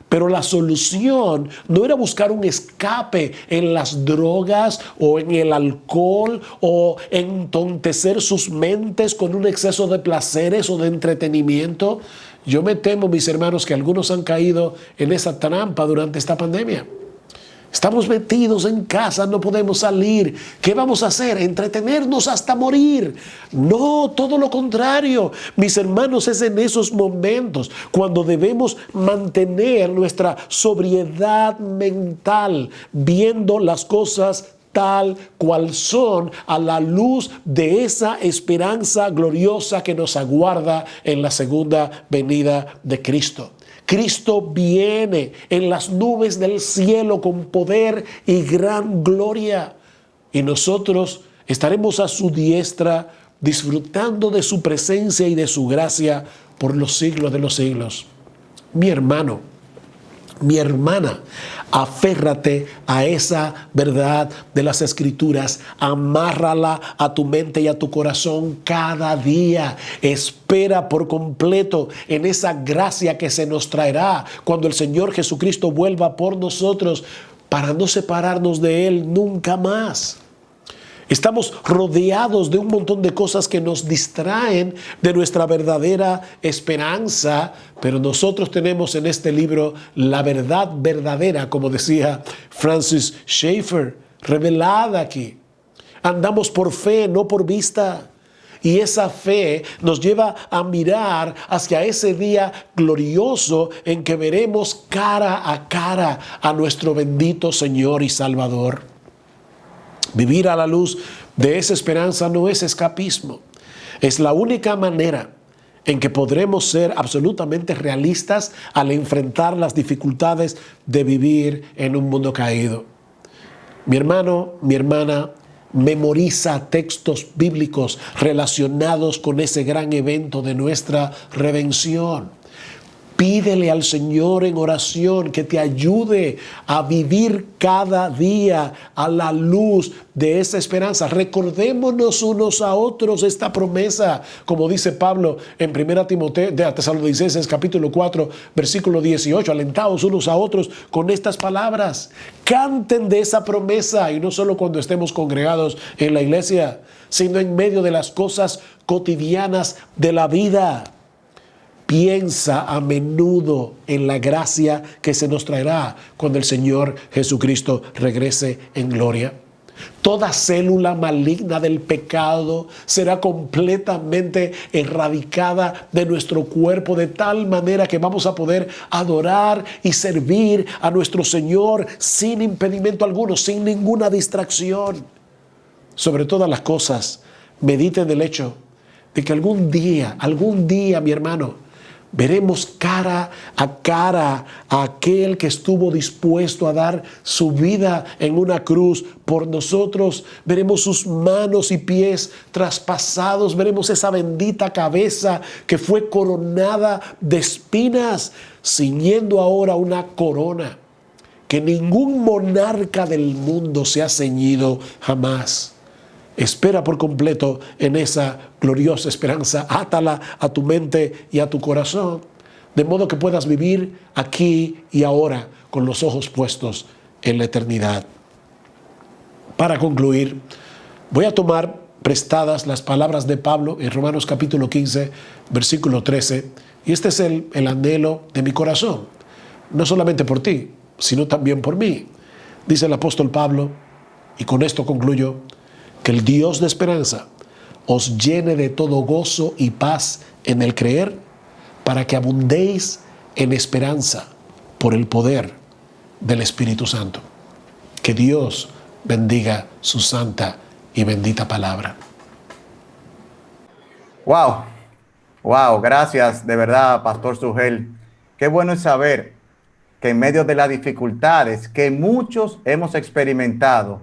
Pero la solución no era buscar un escape en las drogas o en el alcohol o entontecer sus mentes con un exceso de placeres o de entretenimiento. Yo me temo, mis hermanos, que algunos han caído en esa trampa durante esta pandemia. Estamos metidos en casa, no podemos salir. ¿Qué vamos a hacer? ¿Entretenernos hasta morir? No, todo lo contrario. Mis hermanos, es en esos momentos cuando debemos mantener nuestra sobriedad mental, viendo las cosas tal cual son a la luz de esa esperanza gloriosa que nos aguarda en la segunda venida de Cristo. Cristo viene en las nubes del cielo con poder y gran gloria. Y nosotros estaremos a su diestra disfrutando de su presencia y de su gracia por los siglos de los siglos. Mi hermano, mi hermana, aférrate a esa verdad de las Escrituras, amárrala a tu mente y a tu corazón cada día. Espera por completo en esa gracia que se nos traerá cuando el Señor Jesucristo vuelva por nosotros para no separarnos de Él nunca más. Estamos rodeados de un montón de cosas que nos distraen de nuestra verdadera esperanza, pero nosotros tenemos en este libro la verdad verdadera, como decía Francis Schaeffer, revelada aquí. Andamos por fe, no por vista. Y esa fe nos lleva a mirar hacia ese día glorioso en que veremos cara a nuestro bendito Señor y Salvador. Vivir a la luz de esa esperanza no es escapismo. Es la única manera en que podremos ser absolutamente realistas al enfrentar las dificultades de vivir en un mundo caído. Mi hermano, mi hermana, memoriza textos bíblicos relacionados con ese gran evento de nuestra redención. Pídele al Señor en oración que te ayude a vivir cada día a la luz de esa esperanza. Recordémonos unos a otros esta promesa, como dice Pablo en 1 Timoteo, de Tesalonicenses capítulo 4, versículo 18. Alentaos unos a otros con estas palabras. Canten de esa promesa, y no solo cuando estemos congregados en la iglesia, sino en medio de las cosas cotidianas de la vida. Piensa a menudo en la gracia que se nos traerá cuando el Señor Jesucristo regrese en gloria. Toda célula maligna del pecado será completamente erradicada de nuestro cuerpo, de tal manera que vamos a poder adorar y servir a nuestro Señor sin impedimento alguno, sin ninguna distracción. Sobre todas las cosas, medite en el hecho de que algún día, mi hermano, veremos cara a aquel que estuvo dispuesto a dar su vida en una cruz por nosotros. Veremos sus manos y pies traspasados. Veremos esa bendita cabeza que fue coronada de espinas, ciñendo ahora una corona que ningún monarca del mundo se ha ceñido jamás. Espera por completo en esa gloriosa esperanza. Átala a tu mente y a tu corazón, de modo que puedas vivir aquí y ahora con los ojos puestos en la eternidad. Para concluir, voy a tomar prestadas las palabras de Pablo en Romanos capítulo 15, versículo 13. Y este es el anhelo de mi corazón, no solamente por ti, sino también por mí. Dice el apóstol Pablo, y con esto concluyo: que el Dios de esperanza os llene de todo gozo y paz en el creer, para que abundéis en esperanza por el poder del Espíritu Santo. Que Dios bendiga su santa y bendita palabra. Wow, gracias de verdad, Pastor Sugel. Qué bueno es saber que en medio de las dificultades que muchos hemos experimentado,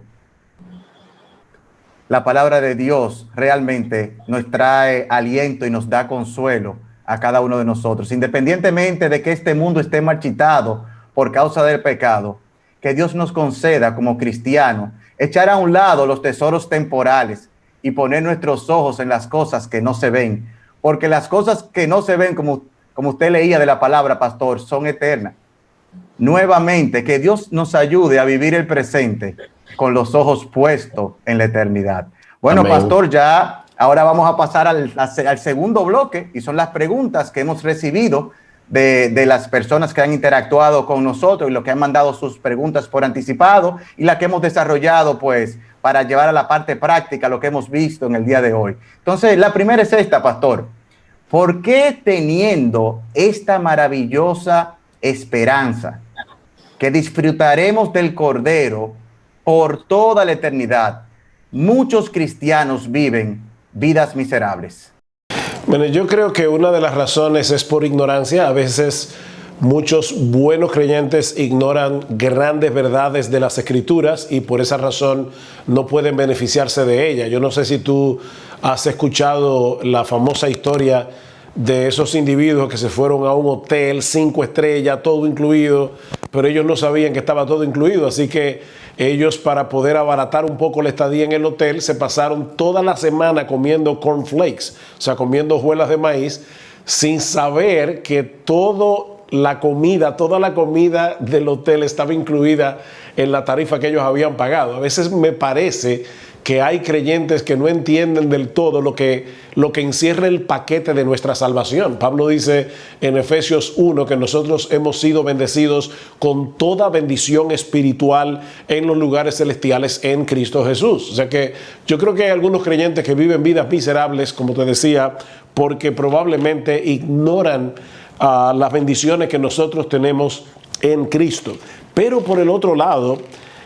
la palabra de Dios realmente nos trae aliento y nos da consuelo a cada uno de nosotros, independientemente de que este mundo esté marchitado por causa del pecado. Que Dios nos conceda como cristianos echar a un lado los tesoros temporales y poner nuestros ojos en las cosas que no se ven, porque las cosas que no se ven, como usted leía de la palabra, pastor, son eternas. Nuevamente, que Dios nos ayude a vivir el presente con los ojos puestos en la eternidad. Bueno, amén. Pastor, ya ahora vamos a pasar al segundo bloque, y son las preguntas que hemos recibido de las personas que han interactuado con nosotros y los que han mandado sus preguntas por anticipado, y las que hemos desarrollado pues para llevar a la parte práctica lo que hemos visto en el día de hoy. Entonces, la primera es esta, pastor: ¿por qué, teniendo esta maravillosa esperanza que disfrutaremos del Cordero por toda la eternidad, muchos cristianos viven vidas miserables? Bueno, yo creo que una de las razones es por ignorancia. A veces muchos buenos creyentes ignoran grandes verdades de las Escrituras y por esa razón no pueden beneficiarse de ellas. Yo no sé si tú has escuchado la famosa historia de esos individuos que se fueron a un hotel 5 estrellas, todo incluido, pero ellos no sabían que estaba todo incluido, así que ellos, para poder abaratar un poco la estadía en el hotel, se pasaron toda la semana comiendo cornflakes, o sea, comiendo hojuelas de maíz, sin saber que todo la comida, toda la comida del hotel estaba incluida en la tarifa que ellos habían pagado. A veces me parece que hay creyentes que no entienden del todo lo que encierra el paquete de nuestra salvación. Pablo dice en Efesios 1 que nosotros hemos sido bendecidos con toda bendición espiritual en los lugares celestiales en Cristo Jesús. O sea que yo creo que hay algunos creyentes que viven vidas miserables, como te decía, porque probablemente ignoran las bendiciones que nosotros tenemos en Cristo. Pero por el otro lado,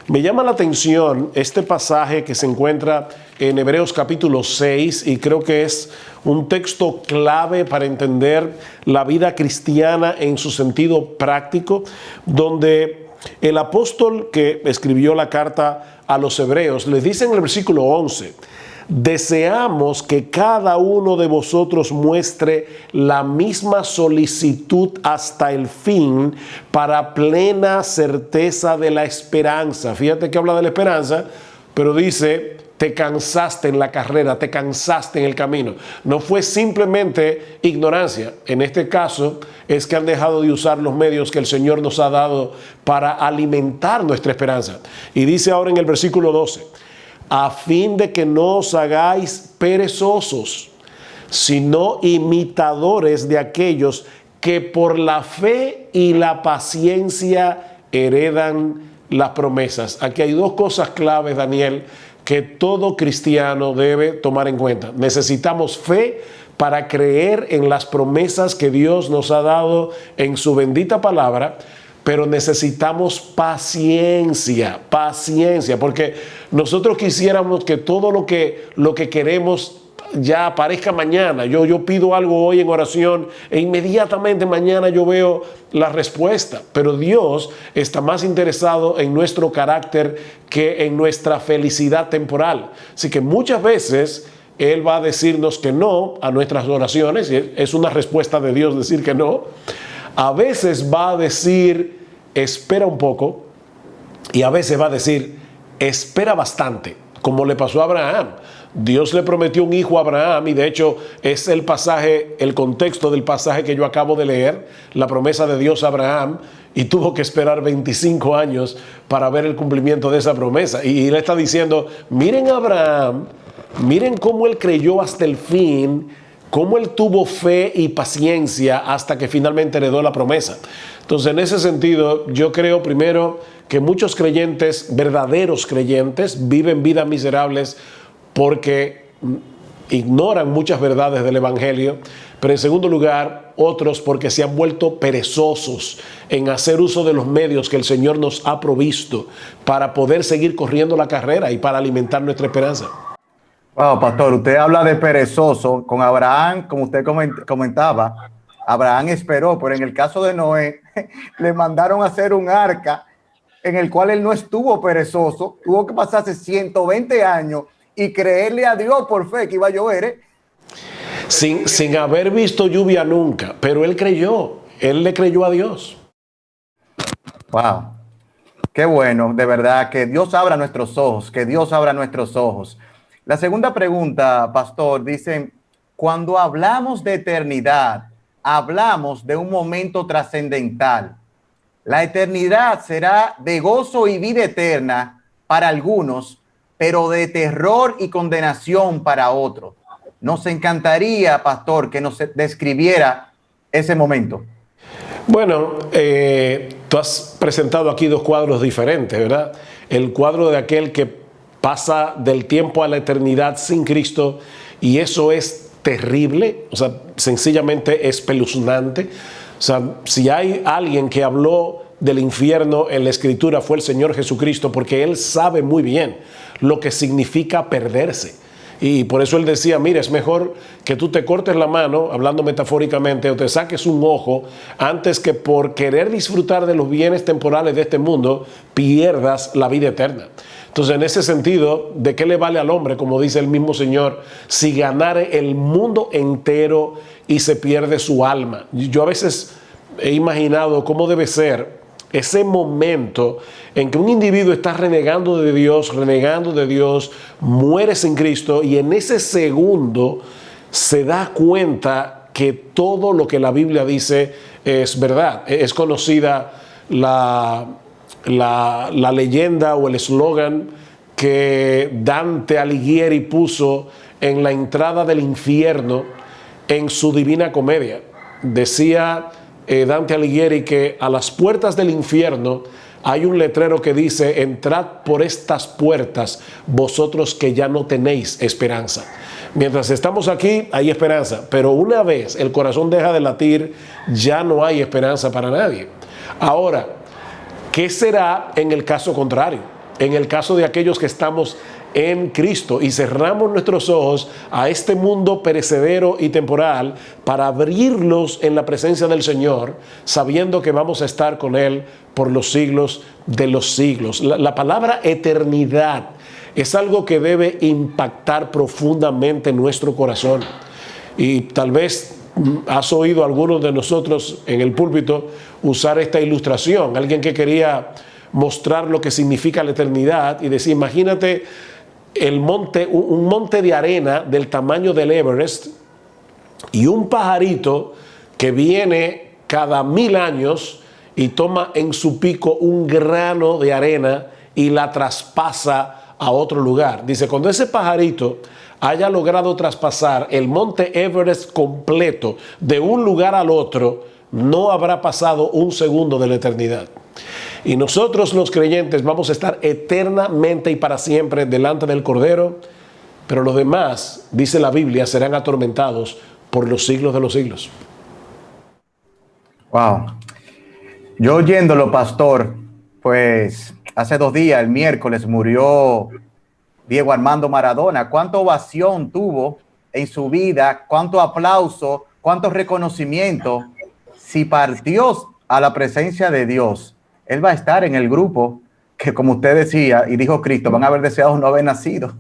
me llama la atención este pasaje que se encuentra en Hebreos capítulo 6 y creo que es un texto clave para entender la vida cristiana en su sentido práctico, donde el apóstol que escribió la carta a los hebreos les dice en el versículo 11: deseamos que cada uno de vosotros muestre la misma solicitud hasta el fin para plena certeza de la esperanza. Fíjate que habla de la esperanza, pero dice, te cansaste en la carrera, te cansaste en el camino. No fue simplemente ignorancia. En este caso es que han dejado de usar los medios que el Señor nos ha dado para alimentar nuestra esperanza. Y dice ahora en el versículo 12, a fin de que no os hagáis perezosos, sino imitadores de aquellos que por la fe y la paciencia heredan las promesas. Aquí hay dos cosas claves, Daniel, que todo cristiano debe tomar en cuenta. Necesitamos fe para creer en las promesas que Dios nos ha dado en su bendita palabra, pero necesitamos paciencia, porque nosotros quisiéramos que todo lo que queremos ya aparezca mañana. Yo pido algo hoy en oración e inmediatamente mañana yo veo la respuesta. Pero Dios está más interesado en nuestro carácter que en nuestra felicidad temporal. Así que muchas veces Él va a decirnos que no a nuestras oraciones, y es una respuesta de Dios decir que no. A veces va a decir, espera un poco, y a veces va a decir, espera bastante, como le pasó a Abraham. Dios le prometió un hijo a Abraham, y de hecho es el pasaje, el contexto del pasaje que yo acabo de leer, la promesa de Dios a Abraham, y tuvo que esperar 25 años para ver el cumplimiento de esa promesa. Y le está diciendo, miren a Abraham, miren cómo él creyó hasta el fin, cómo él tuvo fe y paciencia hasta que finalmente heredó la promesa. Entonces, en ese sentido, yo creo primero que muchos creyentes, verdaderos creyentes, viven vidas miserables porque ignoran muchas verdades del Evangelio, pero en segundo lugar, otros porque se han vuelto perezosos en hacer uso de los medios que el Señor nos ha provisto para poder seguir corriendo la carrera y para alimentar nuestra esperanza. Wow, pastor, usted habla de perezoso. Con Abraham, como usted comentaba, Abraham esperó, pero en el caso de Noé, le mandaron a hacer un arca en el cual él no estuvo perezoso, tuvo que pasarse 120 años y creerle a Dios por fe que iba a llover. Sin haber visto lluvia nunca, pero él le creyó a Dios. Wow, qué bueno, de verdad, que Dios abra nuestros ojos, que Dios abra nuestros ojos. La segunda pregunta, pastor, dice, cuando hablamos de eternidad, hablamos de un momento trascendental. La eternidad será de gozo y vida eterna para algunos, pero de terror y condenación para otros. Nos encantaría, pastor, que nos describiera ese momento. Bueno, tú has presentado aquí dos cuadros diferentes, ¿verdad? El cuadro de aquel que pasa del tiempo a la eternidad sin Cristo, y eso es terrible, o sea, sencillamente espeluznante. O sea, si hay alguien que habló del infierno en la Escritura fue el Señor Jesucristo, porque Él sabe muy bien lo que significa perderse. Y por eso Él decía, mira, es mejor que tú te cortes la mano, hablando metafóricamente, o te saques un ojo, antes que por querer disfrutar de los bienes temporales de este mundo, pierdas la vida eterna. Entonces, en ese sentido, ¿de qué le vale al hombre, como dice el mismo Señor, si ganare el mundo entero y se pierde su alma? Yo a veces he imaginado cómo debe ser ese momento en que un individuo está renegando de Dios, muere sin Cristo, y en ese segundo se da cuenta que todo lo que la Biblia dice es verdad. Es conocida la leyenda o el eslogan que Dante Alighieri puso en la entrada del infierno en su Divina Comedia. Decía Dante Alighieri que a las puertas del infierno hay un letrero que dice: entrad por estas puertas vosotros que ya no tenéis esperanza. Mientras estamos aquí hay esperanza, pero una vez el corazón deja de latir, ya no hay esperanza para nadie. Ahora, ¿qué será en el caso contrario? En el caso de aquellos que estamos en Cristo y cerramos nuestros ojos a este mundo perecedero y temporal para abrirlos en la presencia del Señor, sabiendo que vamos a estar con Él por los siglos de los siglos. La palabra eternidad es algo que debe impactar profundamente nuestro corazón. Y tal vez has oído a algunos de nosotros en el púlpito usar esta ilustración. Alguien que quería mostrar lo que significa la eternidad y decir: imagínate un monte de arena del tamaño del Everest y un pajarito que viene cada 1000 años y toma en su pico un grano de arena y la traspasa a otro lugar. Dice: cuando ese pajarito haya logrado traspasar el monte Everest completo de un lugar al otro, no habrá pasado un segundo de la eternidad. Y nosotros los creyentes vamos a estar eternamente y para siempre delante del Cordero, pero los demás, dice la Biblia, serán atormentados por los siglos de los siglos. Wow. Yo oyéndolo, pastor, pues hace 2 días, el miércoles, murió Diego Armando Maradona. ¿Cuánta ovación tuvo en su vida? ¿Cuánto aplauso? ¿Cuánto reconocimiento? Si partió a la presencia de Dios, él va a estar en el grupo que, como usted decía y dijo Cristo, van a haber deseado no haber nacido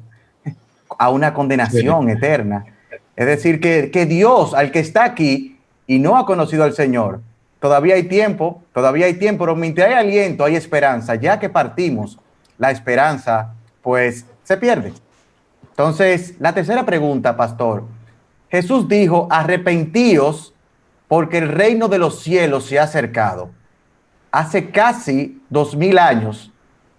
a una condenación eterna. Es decir, que Dios, al que está aquí y no ha conocido al Señor, todavía hay tiempo, pero mientras hay aliento, hay esperanza. Ya que partimos, la esperanza, pues, se pierde. Entonces, la tercera pregunta, pastor. Jesús dijo: arrepentíos porque el reino de los cielos se ha acercado. Hace casi 2000 años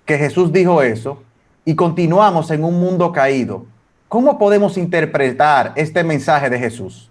que Jesús dijo eso y continuamos en un mundo caído. ¿Cómo podemos interpretar este mensaje de Jesús?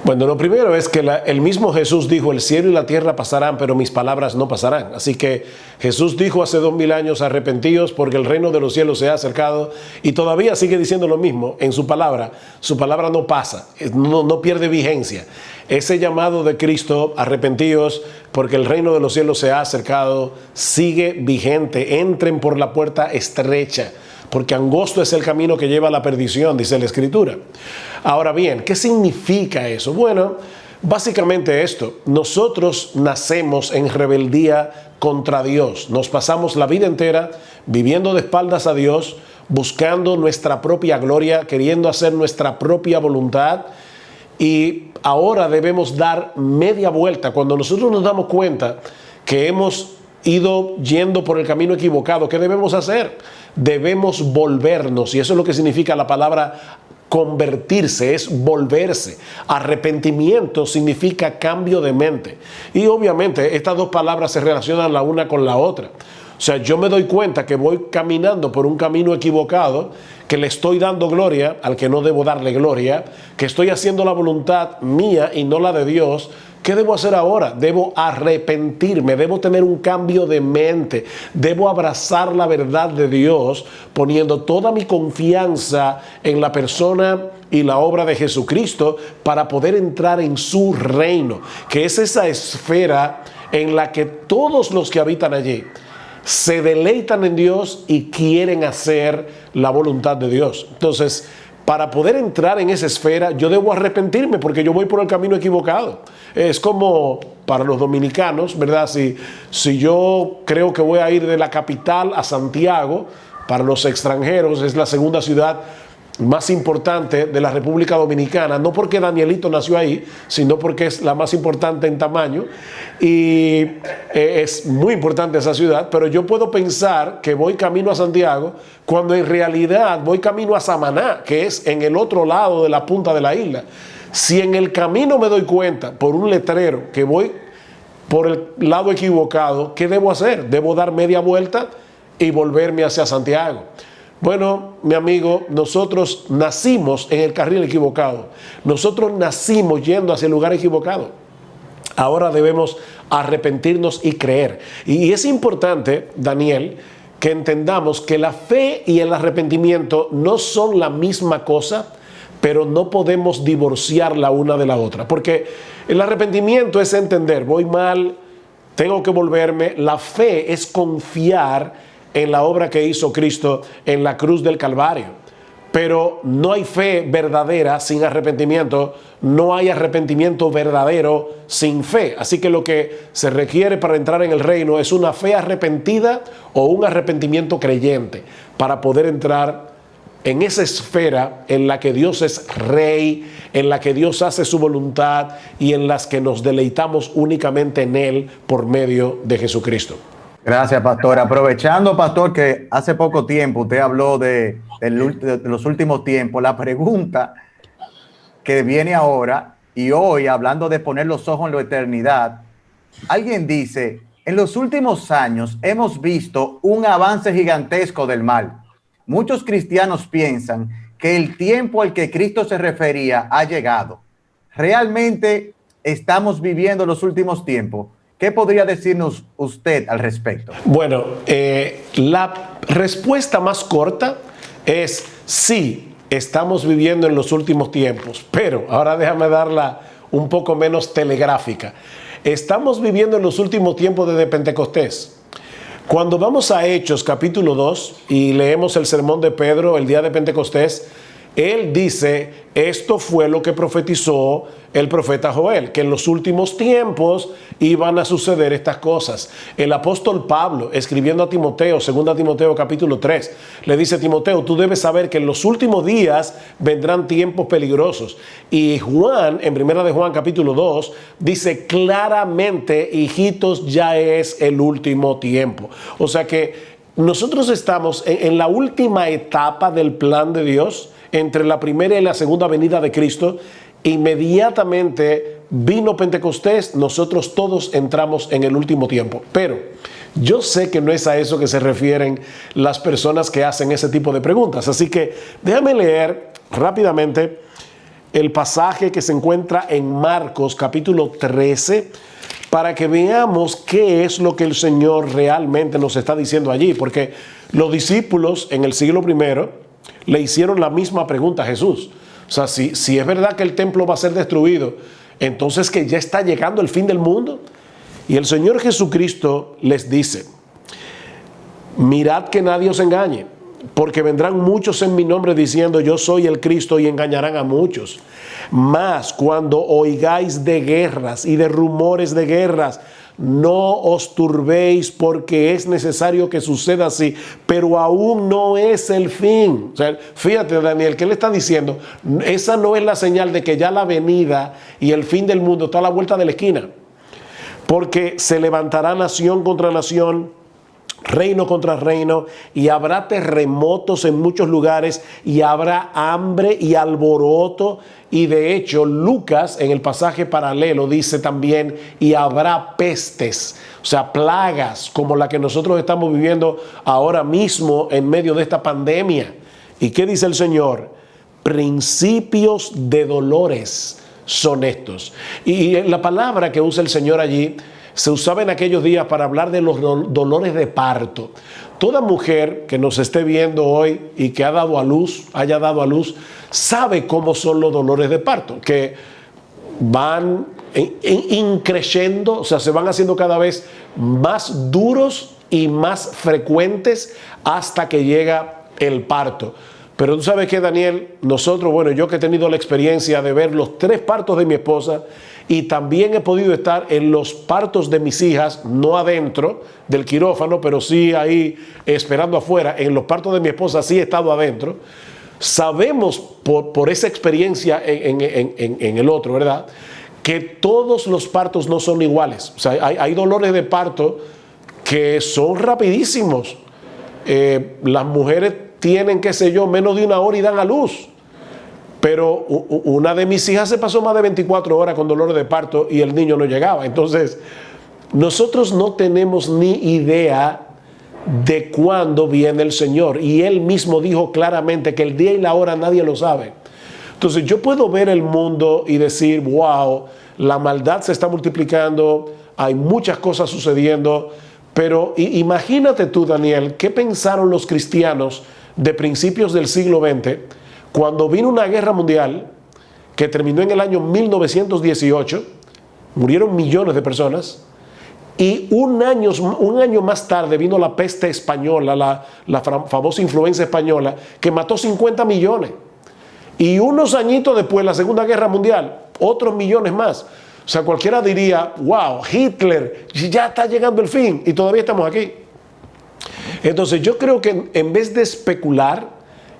Bueno, lo primero es que el mismo Jesús dijo: el cielo y la tierra pasarán, pero mis palabras no pasarán. Así que Jesús dijo hace 2000 años: arrepentíos porque el reino de los cielos se ha acercado, y todavía sigue diciendo lo mismo en su palabra. Su palabra no pasa, no pierde vigencia. Ese llamado de Cristo: arrepentíos porque el reino de los cielos se ha acercado, sigue vigente. Entren por la puerta estrecha, porque angosto es el camino que lleva a la perdición, dice la Escritura. Ahora bien, ¿qué significa eso? Bueno, básicamente esto: nosotros nacemos en rebeldía contra Dios. Nos pasamos la vida entera viviendo de espaldas a Dios, buscando nuestra propia gloria, queriendo hacer nuestra propia voluntad. Y ahora debemos dar media vuelta. Cuando nosotros nos damos cuenta que hemos ido yendo por el camino equivocado, ¿qué debemos hacer? Debemos volvernos, y eso es lo que significa la palabra convertirse, es volverse. Arrepentimiento significa cambio de mente. Y obviamente estas dos palabras se relacionan la una con la otra. O sea, yo me doy cuenta que voy caminando por un camino equivocado, que le estoy dando gloria al que no debo darle gloria, que estoy haciendo la voluntad mía y no la de Dios. ¿Qué debo hacer ahora? Debo arrepentirme, debo tener un cambio de mente, debo abrazar la verdad de Dios, poniendo toda mi confianza en la persona y la obra de Jesucristo para poder entrar en su reino, que es esa esfera en la que todos los que habitan allí se deleitan en Dios y quieren hacer la voluntad de Dios. Entonces, para poder entrar en esa esfera, yo debo arrepentirme porque yo voy por el camino equivocado. Es como para los dominicanos, ¿verdad? Si yo creo que voy a ir de la capital a Santiago, para los extranjeros es la segunda ciudad más importante de la República Dominicana, no porque Danielito nació ahí, sino porque es la más importante en tamaño y es muy importante esa ciudad, pero yo puedo pensar que voy camino a Santiago cuando en realidad voy camino a Samaná, que es en el otro lado de la punta de la isla. Si en el camino me doy cuenta por un letrero que voy por el lado equivocado, ¿qué debo hacer? ¿Debo dar media vuelta y volverme hacia Santiago? Bueno, mi amigo, nosotros nacimos en el carril equivocado. Nosotros nacimos yendo hacia el lugar equivocado. Ahora debemos arrepentirnos y creer. Y es importante, Daniel, que entendamos que la fe y el arrepentimiento no son la misma cosa, pero no podemos divorciar la una de la otra. Porque el arrepentimiento es entender, voy mal, tengo que volverme. La fe es confiar en la obra que hizo Cristo en la cruz del Calvario. Pero no hay fe verdadera sin arrepentimiento, no hay arrepentimiento verdadero sin fe. Así que lo que se requiere para entrar en el reino es una fe arrepentida o un arrepentimiento creyente para poder entrar en esa esfera en la que Dios es rey, en la que Dios hace su voluntad y en las que nos deleitamos únicamente en Él por medio de Jesucristo. Gracias, pastor. Aprovechando, pastor, que hace poco tiempo usted habló de los últimos tiempos, la pregunta que viene ahora y hoy, hablando de poner los ojos en la eternidad, alguien dice, en los últimos años hemos visto un avance gigantesco del mal. Muchos cristianos piensan que el tiempo al que Cristo se refería ha llegado. ¿Realmente estamos viviendo los últimos tiempos? ¿Qué podría decirnos usted al respecto? Bueno, la respuesta más corta es sí, estamos viviendo en los últimos tiempos, pero ahora déjame darla un poco menos telegráfica. Estamos viviendo en los últimos tiempos desde Pentecostés. Cuando vamos a Hechos capítulo 2 y leemos el sermón de Pedro el día de Pentecostés, él dice, esto fue lo que profetizó el profeta Joel, que en los últimos tiempos iban a suceder estas cosas. El apóstol Pablo, escribiendo a Timoteo, 2 Timoteo capítulo 3, le dice, Timoteo, tú debes saber que en los últimos días vendrán tiempos peligrosos. Y Juan, en 1 de Juan capítulo 2, dice claramente, hijitos, ya es el último tiempo. O sea que nosotros estamos en la última etapa del plan de Dios, entre la primera y la segunda venida de Cristo. Inmediatamente vino Pentecostés, nosotros todos entramos en el último tiempo. Pero yo sé que no es a eso que se refieren las personas que hacen ese tipo de preguntas. Así que déjame leer rápidamente el pasaje que se encuentra en Marcos capítulo 13 para que veamos qué es lo que el Señor realmente nos está diciendo allí. Porque los discípulos en el siglo I le hicieron la misma pregunta a Jesús. O sea, si es verdad que el templo va a ser destruido, entonces que ya está llegando el fin del mundo. Y el Señor Jesucristo les dice, mirad que nadie os engañe, porque vendrán muchos en mi nombre diciendo yo soy el Cristo y engañarán a muchos. Mas cuando oigáis de guerras y de rumores de guerras, no os turbéis, porque es necesario que suceda así, pero aún no es el fin. O sea, fíjate, Daniel, ¿qué le está diciendo? Esa no es la señal de que ya la venida y el fin del mundo está a la vuelta de la esquina, porque se levantará nación contra nación, reino contra reino, y habrá terremotos en muchos lugares, y habrá hambre y alboroto. Y de hecho, Lucas en el pasaje paralelo dice también, y habrá pestes, o sea, plagas como la que nosotros estamos viviendo ahora mismo en medio de esta pandemia. ¿Y qué dice el Señor? Principios de dolores son estos. Y la palabra que usa el Señor allí se usaba en aquellos días para hablar de los dolores de parto. Toda mujer que nos esté viendo hoy y que haya dado a luz, sabe cómo son los dolores de parto, que van increciendo, o sea, se van haciendo cada vez más duros y más frecuentes hasta que llega el parto. Pero tú sabes que, Daniel, nosotros, bueno, yo que he tenido la experiencia de ver los 3 partos de mi esposa y también he podido estar en los partos de mis hijas, no adentro del quirófano, pero sí ahí esperando afuera. En los partos de mi esposa sí he estado adentro. Sabemos por esa experiencia en el otro, ¿verdad?, que todos los partos no son iguales. O sea, hay dolores de parto que son rapidísimos. Las mujeres tienen, qué sé yo, menos de 1 hora y dan a luz. Pero una de mis hijas se pasó más de 24 horas con dolores de parto y el niño no llegaba. Entonces, nosotros no tenemos ni idea de cuándo viene el Señor. Y Él mismo dijo claramente que el día y la hora nadie lo sabe. Entonces yo puedo ver el mundo y decir, wow, la maldad se está multiplicando, hay muchas cosas sucediendo, pero imagínate tú, Daniel, ¿qué pensaron los cristianos de principios del siglo XX cuando vino una guerra mundial que terminó en el año 1918, murieron millones de personas, y un año más tarde vino la peste española, la famosa influenza española, que mató 50 millones. Y unos añitos después, la Segunda Guerra Mundial, otros millones más. O sea, cualquiera diría, wow, Hitler, ya está llegando el fin y todavía estamos aquí. Entonces yo creo que en vez de especular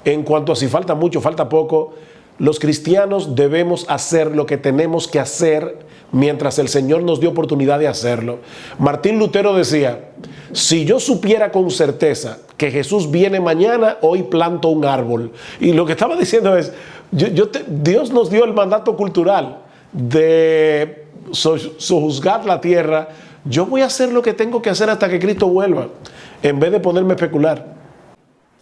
en cuanto a si falta mucho, falta poco, los cristianos debemos hacer lo que tenemos que hacer mientras el Señor nos dio oportunidad de hacerlo. Martín Lutero decía, si yo supiera con certeza que Jesús viene mañana, hoy planto un árbol. Y lo que estaba diciendo es, Dios nos dio el mandato cultural de sojuzgar la tierra. Yo voy a hacer lo que tengo que hacer hasta que Cristo vuelva, en vez de ponerme a especular.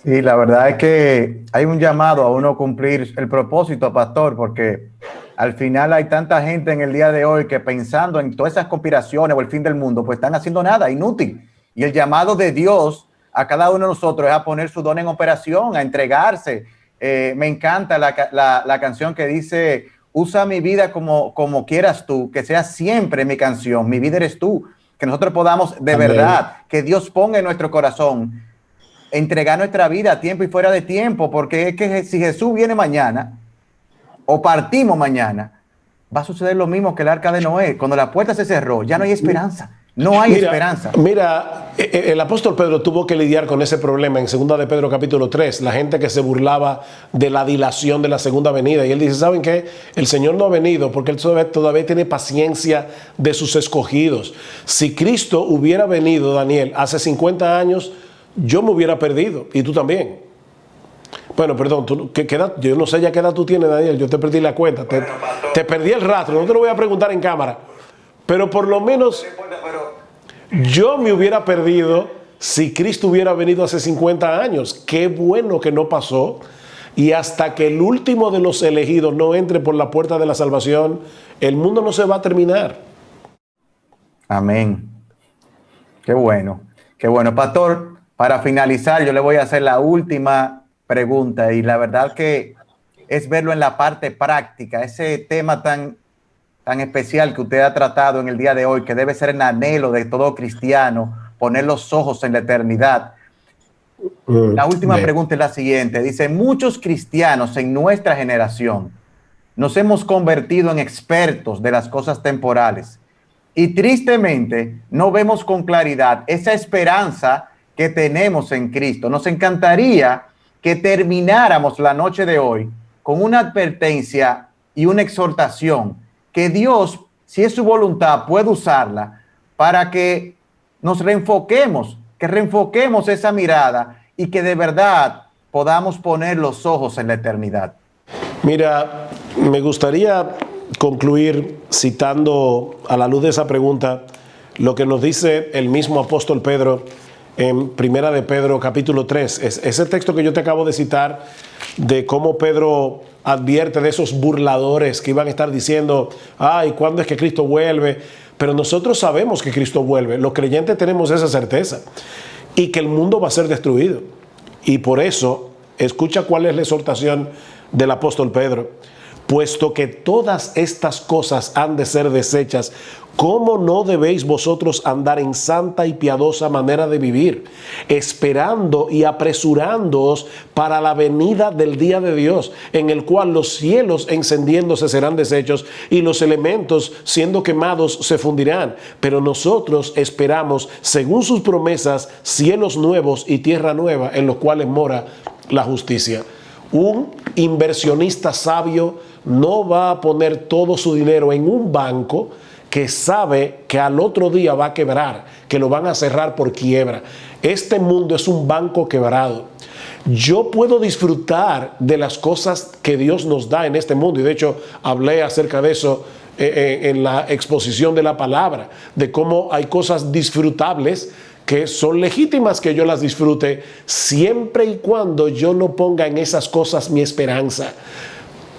Sí, la verdad es que hay un llamado a uno cumplir el propósito, pastor, porque al final hay tanta gente en el día de hoy que pensando en todas esas conspiraciones o el fin del mundo, pues están haciendo nada, inútil. Y el llamado de Dios a cada uno de nosotros es a poner su don en operación, a entregarse. Me encanta la canción que dice, usa mi vida como quieras tú, que sea siempre mi canción, mi vida eres tú. Que nosotros podamos de Amén. verdad, que Dios ponga en nuestro corazón, entregar nuestra vida a tiempo y fuera de tiempo, porque es que si Jesús viene mañana o partimos mañana, va a suceder lo mismo que el arca de Noé. Cuando la puerta se cerró, ya no hay esperanza. No hay esperanza. Mira, el apóstol Pedro tuvo que lidiar con ese problema en 2 de Pedro capítulo 3, la gente que se burlaba de la dilación de la segunda venida. Y él dice, ¿saben qué? El Señor no ha venido porque Él todavía tiene paciencia de sus escogidos. Si Cristo hubiera venido, Daniel, hace 50 años, yo me hubiera perdido. Y tú también. Bueno, perdón, yo no sé ya qué edad tú tienes, Daniel. Yo te perdí la cuenta. Te perdí el rastro. No te lo voy a preguntar en cámara. Pero por lo menos yo me hubiera perdido si Cristo hubiera venido hace 50 años. Qué bueno que no pasó. Y hasta que el último de los elegidos no entre por la puerta de la salvación, el mundo no se va a terminar. Amén. Qué bueno. Qué bueno. Pastor, para finalizar, yo le voy a hacer la última pregunta. Y la verdad que es verlo en la parte práctica. Ese tema tan especial que usted ha tratado en el día de hoy, que debe ser el anhelo de todo cristiano, poner los ojos en la eternidad. La última pregunta es la siguiente. Dice, muchos cristianos en nuestra generación nos hemos convertido en expertos de las cosas temporales y tristemente no vemos con claridad esa esperanza que tenemos en Cristo. Nos encantaría que termináramos la noche de hoy con una advertencia y una exhortación que Dios, si es su voluntad, puede usarla para que nos reenfoquemos, que reenfoquemos esa mirada y que de verdad podamos poner los ojos en la eternidad. Mira, me gustaría concluir citando a la luz de esa pregunta lo que nos dice el mismo apóstol Pedro en 1 de Pedro capítulo 3. Ese texto que yo te acabo de citar de cómo Pedro advierte de esos burladores que iban a estar diciendo, ay, ¿cuándo es que Cristo vuelve? Pero nosotros sabemos que Cristo vuelve. Los creyentes tenemos esa certeza y que el mundo va a ser destruido. Y por eso, escucha cuál es la exhortación del apóstol Pedro. Puesto que todas estas cosas han de ser deshechas, ¿cómo no debéis vosotros andar en santa y piadosa manera de vivir, esperando y apresurándoos para la venida del día de Dios, en el cual los cielos encendiéndose serán deshechos y los elementos siendo quemados se fundirán? Pero nosotros esperamos, según sus promesas, cielos nuevos y tierra nueva, en los cuales mora la justicia. Un inversionista sabio no va a poner todo su dinero en un banco que sabe que al otro día va a quebrar, que lo van a cerrar por quiebra. Este mundo es un banco quebrado. Yo puedo disfrutar de las cosas que Dios nos da en este mundo, y de hecho hablé acerca de eso en la exposición de la palabra, de cómo hay cosas disfrutables que son legítimas que yo las disfrute, siempre y cuando yo no ponga en esas cosas mi esperanza.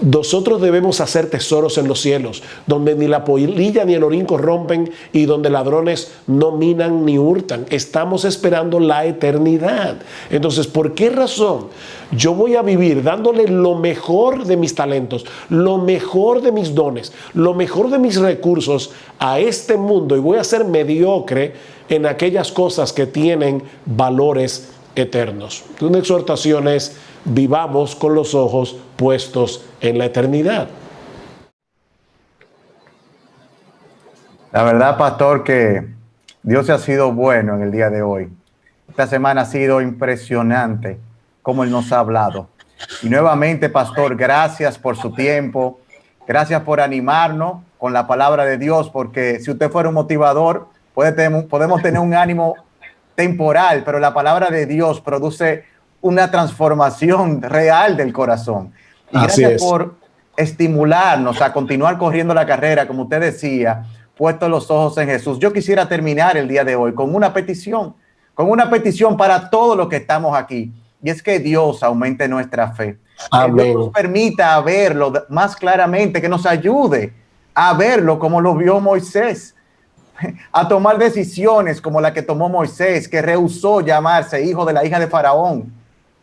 Nosotros debemos hacer tesoros en los cielos, donde ni la polilla ni el orín corrompen y donde ladrones no minan ni hurtan. Estamos esperando la eternidad. Entonces, ¿por qué razón yo voy a vivir dándole lo mejor de mis talentos, lo mejor de mis dones, lo mejor de mis recursos a este mundo y voy a ser mediocre en aquellas cosas que tienen valores eternos? Una exhortación es: vivamos con los ojos puestos en la eternidad. La verdad, pastor, que Dios ha sido bueno en el día de hoy. Esta semana ha sido impresionante cómo Él nos ha hablado. Y nuevamente, pastor, gracias por su tiempo. Gracias por animarnos con la palabra de Dios, porque si usted fuera un motivador, podemos tener un ánimo temporal, pero la palabra de Dios produce una transformación real del corazón. Y gracias por estimularnos a continuar corriendo la carrera, como usted decía, puestos los ojos en Jesús. Yo quisiera terminar el día de hoy con una petición para todos los que estamos aquí. Y es que Dios aumente nuestra fe. Amén. Que Dios nos permita verlo más claramente, que nos ayude a verlo como lo vio Moisés, a tomar decisiones como la que tomó Moisés, que rehusó llamarse hijo de la hija de Faraón,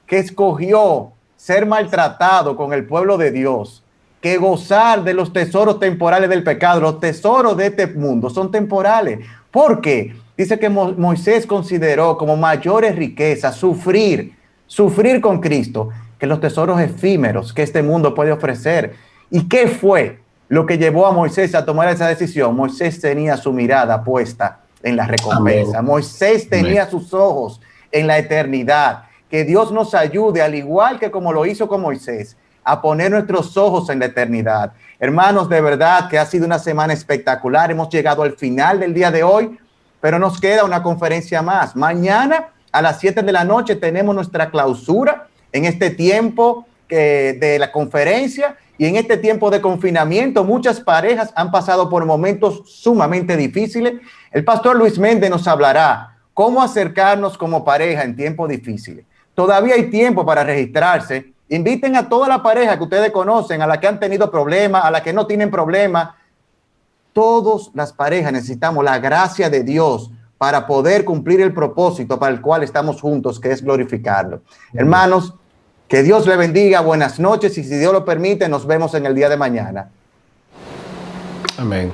que escogió ser maltratado con el pueblo de Dios, que gozar de los tesoros temporales del pecado. Los tesoros de este mundo son temporales. ¿Por qué? Dice que Moisés consideró como mayores riquezas sufrir con Cristo que los tesoros efímeros que este mundo puede ofrecer. ¿Y qué fue lo que llevó a Moisés a tomar esa decisión? Moisés tenía su mirada puesta en la recompensa. Amén. Moisés tenía sus ojos en la eternidad. Que Dios nos ayude, al igual que como lo hizo con Moisés, a poner nuestros ojos en la eternidad. Hermanos, de verdad que ha sido una semana espectacular. Hemos llegado al final del día de hoy, pero nos queda una conferencia más. Mañana a las 7 de la noche tenemos nuestra clausura en este tiempo de la conferencia y en este tiempo de confinamiento. Muchas parejas han pasado por momentos sumamente difíciles. El pastor Luis Méndez nos hablará cómo acercarnos como pareja en tiempos difíciles. Todavía hay tiempo para registrarse. Inviten a toda la pareja que ustedes conocen, a la que han tenido problemas, a la que no tienen problemas. Todas las parejas necesitamos la gracia de Dios para poder cumplir el propósito para el cual estamos juntos, que es glorificarlo. Hermanos, que Dios le bendiga, buenas noches y si Dios lo permite, nos vemos en el día de mañana. Amén.